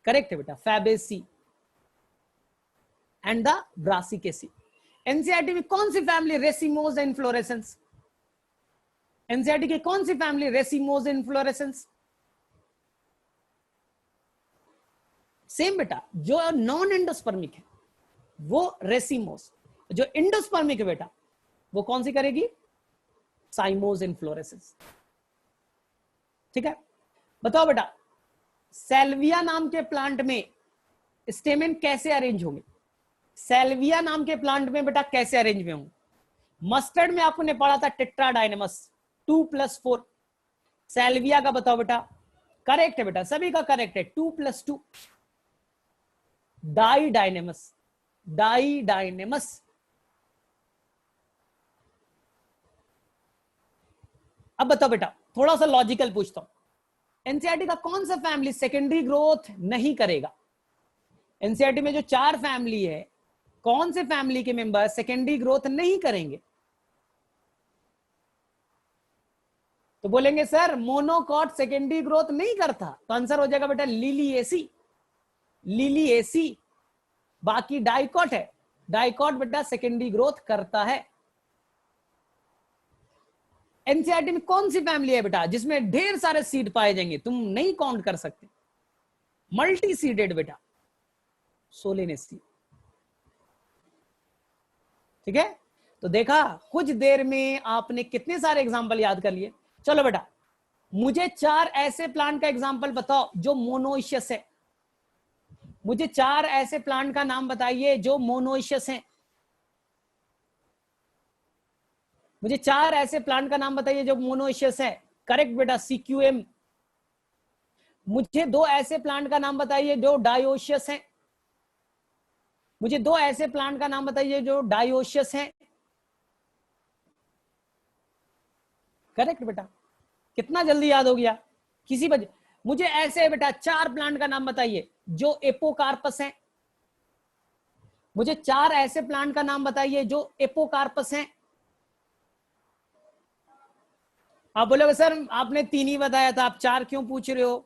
करेक्ट है बेटा, Fabaceae and the Brassicaceae. NCERT में कौन सी फैमिली रेसिमोज इनफ्लोरेसेंस? एनसीईआरटी की कौन सी फैमिली रेसिमोज इनफ्लोरेसेंस? सेम बेटा, जो नॉन इंडोस्पर्मिक है वो रेसिमोस, जो इंडोस्पर्मिक है बेटा वो कौन सी करेगी? Cymose inflorescence. ठीक है। बताओ बेटा, सेल्विया नाम के प्लांट में स्टेमेन कैसे अरेंज होंगे? सेल्विया नाम के प्लांट में बेटा कैसे अरेंज में होंगे? मस्टर्ड में आपने पढ़ा था टेट्राडाइनेमस 2+4। सेल्विया का बताओ बेटा। करेक्ट है बेटा, सभी का करेक्ट है, 2+2। डाइडाइनेमस, डाइडाइनेमस। अब बताओ बेटा, थोड़ा सा लॉजिकल पूछता हूं, एनसीईआरटी का कौन सा फैमिली सेकेंडरी ग्रोथ नहीं करेगा? एनसीईआरटी में जो 4 फैमिली है, कौन से फैमिली के मेंबर सेकेंडरी ग्रोथ नहीं करेंगे? तो बोलेंगे सर मोनोकॉट सेकेंडरी ग्रोथ नहीं करता, तो आंसर हो जाएगा बेटा लिलिएसी, लिलिएसी। बाकी डाइकॉट है, डाइकॉट बेटा सेकेंडरी ग्रोथ करता है। एनसीईआरटी में कौन सी फैमिली है बेटा जिसमें ढेर सारे सीड पाए जाएंगे, तुम नहीं काउंट कर सकते? मल्टी सीडेड बेटा, सोलेनेसी। ठीक है। तो देखा, कुछ देर में आपने कितने सारे एग्जांपल याद कर लिए। चलो बेटा, मुझे 4 ऐसे प्लांट का एग्जांपल बताओ जो मोनोइशियस है। मुझे 4 ऐसे प्लांट का नाम बताइए जो मोनोइशियस हैं। मुझे 4 ऐसे प्लांट का नाम बताइए जो मोनोइशियस है। करेक्ट बेटा, सीक्यूएम। मुझे 2 ऐसे प्लांट का नाम बताइए जो डायोशियस हैं। मुझे 2 ऐसे प्लांट का नाम बताइए जो डायोशियस हैं। करेक्ट बेटा, कितना जल्दी याद हो गया किसी वजह। मुझे ऐसे बेटा 4 प्लांट का नाम बताइए जो एपोकार्पस हैं। मुझे 4 ऐसे प्लांट का नाम बताइए जो एपोकार्पस हैं। आप बोलोगे सर आपने 3 ही बताया था, आप 4 क्यों पूछ रहे हो?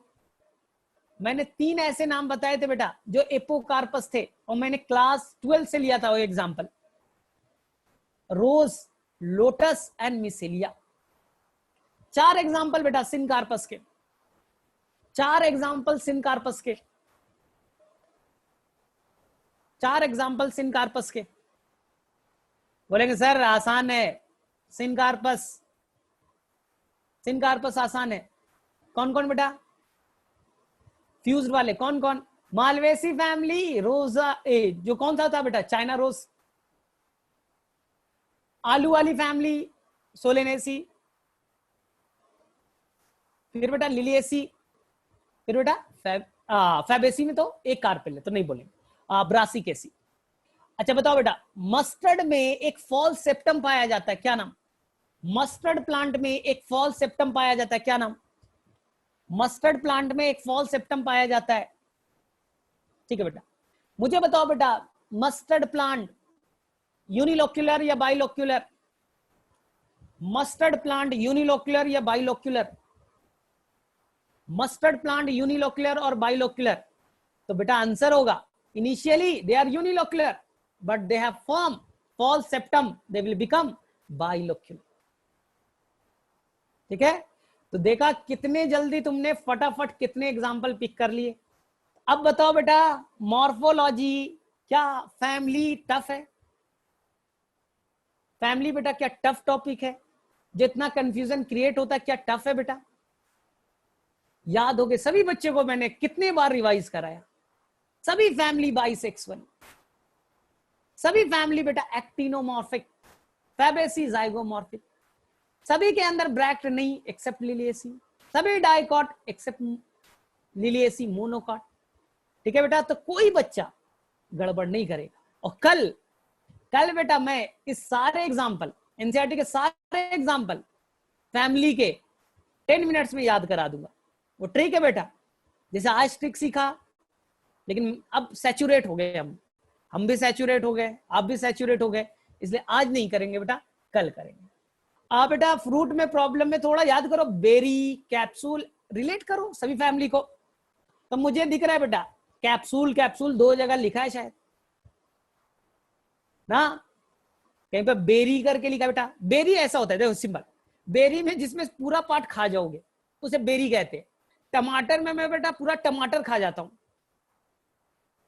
मैंने 3 ऐसे नाम बताए थे बेटा जो एपोकार्पस थे, और मैंने क्लास 12 से लिया था वो example, rose, lotus and mycelia. 4 example बेटा सिनकार्पस के, 4 एग्जांपल सिनकार्पस के, 4 एग्जांपल सिनकार्पस के। बोलेंगे सर आसान है, सिनकार्पस, सिनकार्पस आसान है। कौन कौन बेटा? फ्यूज्ड वाले कौन कौन? मालवेसी फैमिली, रोजा जो कौन सा था बेटा? China rose. आलू वाली फैमिली, सोलेनेसी। फिर बेटा लिलिएसी। फिर बेटा फैबेसी में तो एक कार्पेल है तो नहीं बोलेंगे। ब्रासिकेसी। अच्छा बताओ बेटा, मस्टर्ड में एक फॉल सेप्टम पाया जाता है, क्या नाम? मस्टर्ड प्लांट में एक फॉल सेप्टम पाया जाता है, क्या नाम? मस्टर्ड प्लांट में एक फॉल सेप्टम पाया जाता है। ठीक है बेटा, मुझे बताओ बेटा, मस्टर्ड प्लांट यूनिलोक्युलर या बाइलोक्युलर? मस्टर्ड प्लांट यूनिलोक्युलर या बाइलोक्युलर? मस्टर्ड प्लांट यूनिलोक्युलर और बाइलोक्युलर? तो बेटा आंसर होगा initially they are unilocular but they have form false septum, they will become bilocular. ठीक है। तो देखा कितने जल्दी तुमने फटाफट कितने एग्जांपल पिक कर लिए। अब बताओ बेटा, मॉर्फोलॉजी क्या फैमिली टफ है? फैमिली बेटा क्या टफ टॉपिक है? जितना कंफ्यूजन क्रिएट होता है क्या टफ है बेटा? याद हो गए सभी बच्चे को, मैंने कितने बार रिवाइज कराया। सभी फैमिली बाइसेक्सुअल, सभी फैमिली बेटा एक्टिनोमॉर्फिक, फैबेसी जाइगोमॉर्फिक, सभी के अंदर ब्रैक्ट नहीं एक्सेप्ट लिलिएसी, सभी डाइकॉट एक्सेप्ट लिलिएसी मोनोकॉट। ठीक है बेटा, तो कोई बच्चा गड़बड़ नहीं करेगा। और कल बेटा मैं इस सारे एग्जाम्पल, एनसीईआरटी के सारे एग्जाम्पल फैमिली के 10 मिनट्स में याद करा दूंगा। वो ट्रिक है बेटा, जैसे आज ट्रिक सीखा, लेकिन अब सैचुरेट हो गए हम भी सैचुरेट हो गए, आप भी सैचुरेट हो गए, इसलिए आज नहीं करेंगे बेटा, कल करेंगे। आप बेटा फ्रूट में प्रॉब्लम में थोड़ा याद करो, बेरी कैप्सूल रिलेट करो सभी फैमिली को। तो मुझे दिख रहा है बेटा कैप्सूल, कैप्सूल 2 जगह लिखा है शायद ना, कहीं पे बेरी करके लिखा बेटा। बेरी ऐसा होता है, देखो सिंपल, बेरी में जिसमें पूरा पार्ट खा जाओगे उसे बेरी कहते हैं। टमाटर में मैं बेटा पूरा टमाटर खा जाता हूं,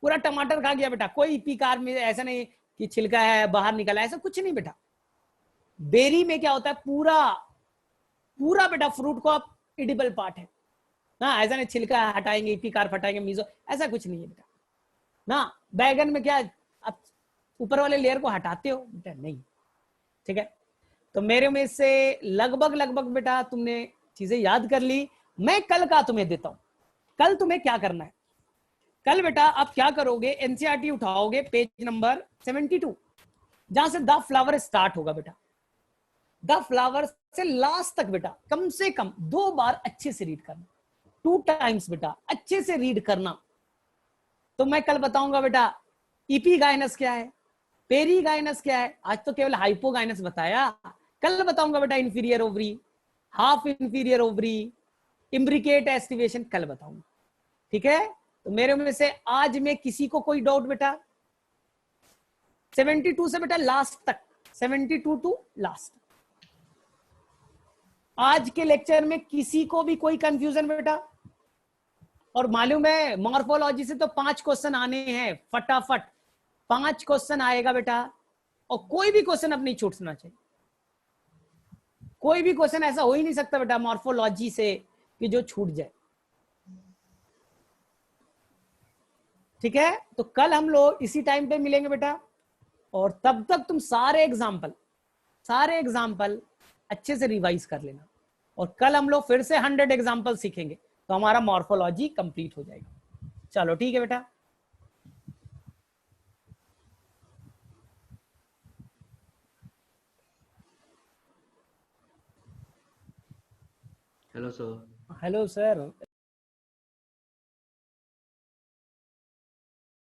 पूरा टमाटर खा गया बेटा, कोई पीकार में ऐसा नहीं कि छिलका है बाहर निकला, ऐसा कुछ नहीं बेटा। बेरी में क्या होता है, पूरा पूरा बेटा फ्रूट को आप इडिबल पार्ट है ना, ऐसा नहीं छिलका हटाएंगे पीकार हटाएंगे मीजो, ऐसा कुछ नहीं है बेटा ना। बैगन में क्या आप ऊपर वाले लेयर को हटाते हो बेटा, नहीं। ठीक है, तो मेरे में से लगभग लगभग बेटा तुमने चीजें याद कर ली। मैं कल का तुम्हें देता हूं, कल तुम्हें क्या करना है। कल बेटा आप क्या करोगे, एनसीईआरटी उठाओगे पेज नंबर 72, जहां से द फ्लावर स्टार्ट होगा बेटा। द फ्लावर से लास्ट तक बेटा कम से कम 2 बार अच्छे से रीड करना, 2 टाइम्स बेटा अच्छे से रीड करना। तो मैं कल बताऊंगा बेटा इपीगाइनस क्या है, पेरीगाइनस क्या है, आज तो केवल हाइपोगाइनस बताया। कल बताऊंगा बेटा inferior ovary, half inferior ovary, imbricate aestivation कल बताऊंगा। ठीक है, तो मेरे में से आज में किसी को कोई डाउट बेटा, 72 से बेटा लास्ट तक, 72 टू लास्ट। आज के लेक्चर में किसी को भी कोई कंफ्यूजन बेटा? और मालूम है मॉर्फोलॉजी से तो 5 क्वेश्चन आने हैं फटाफट, 5 क्वेश्चन आएगा बेटा, और कोई भी क्वेश्चन अब नहीं छूटना चाहिए। कोई भी क्वेश्चन ऐसा हो ही नहीं सकता बेटा मॉर्फोलॉजी से कि जो छूट जाए। ठीक है, तो कल हम लोग इसी टाइम पे मिलेंगे बेटा, और तब तक तुम सारे एग्जाम्पल अच्छे से रिवाइज कर लेना। और कल हम लोग फिर से 100 एग्जाम्पल सीखेंगे, तो हमारा मॉर्फोलॉजी कंप्लीट हो जाएगा। चलो ठीक है बेटा। Hello sir. Hello sir.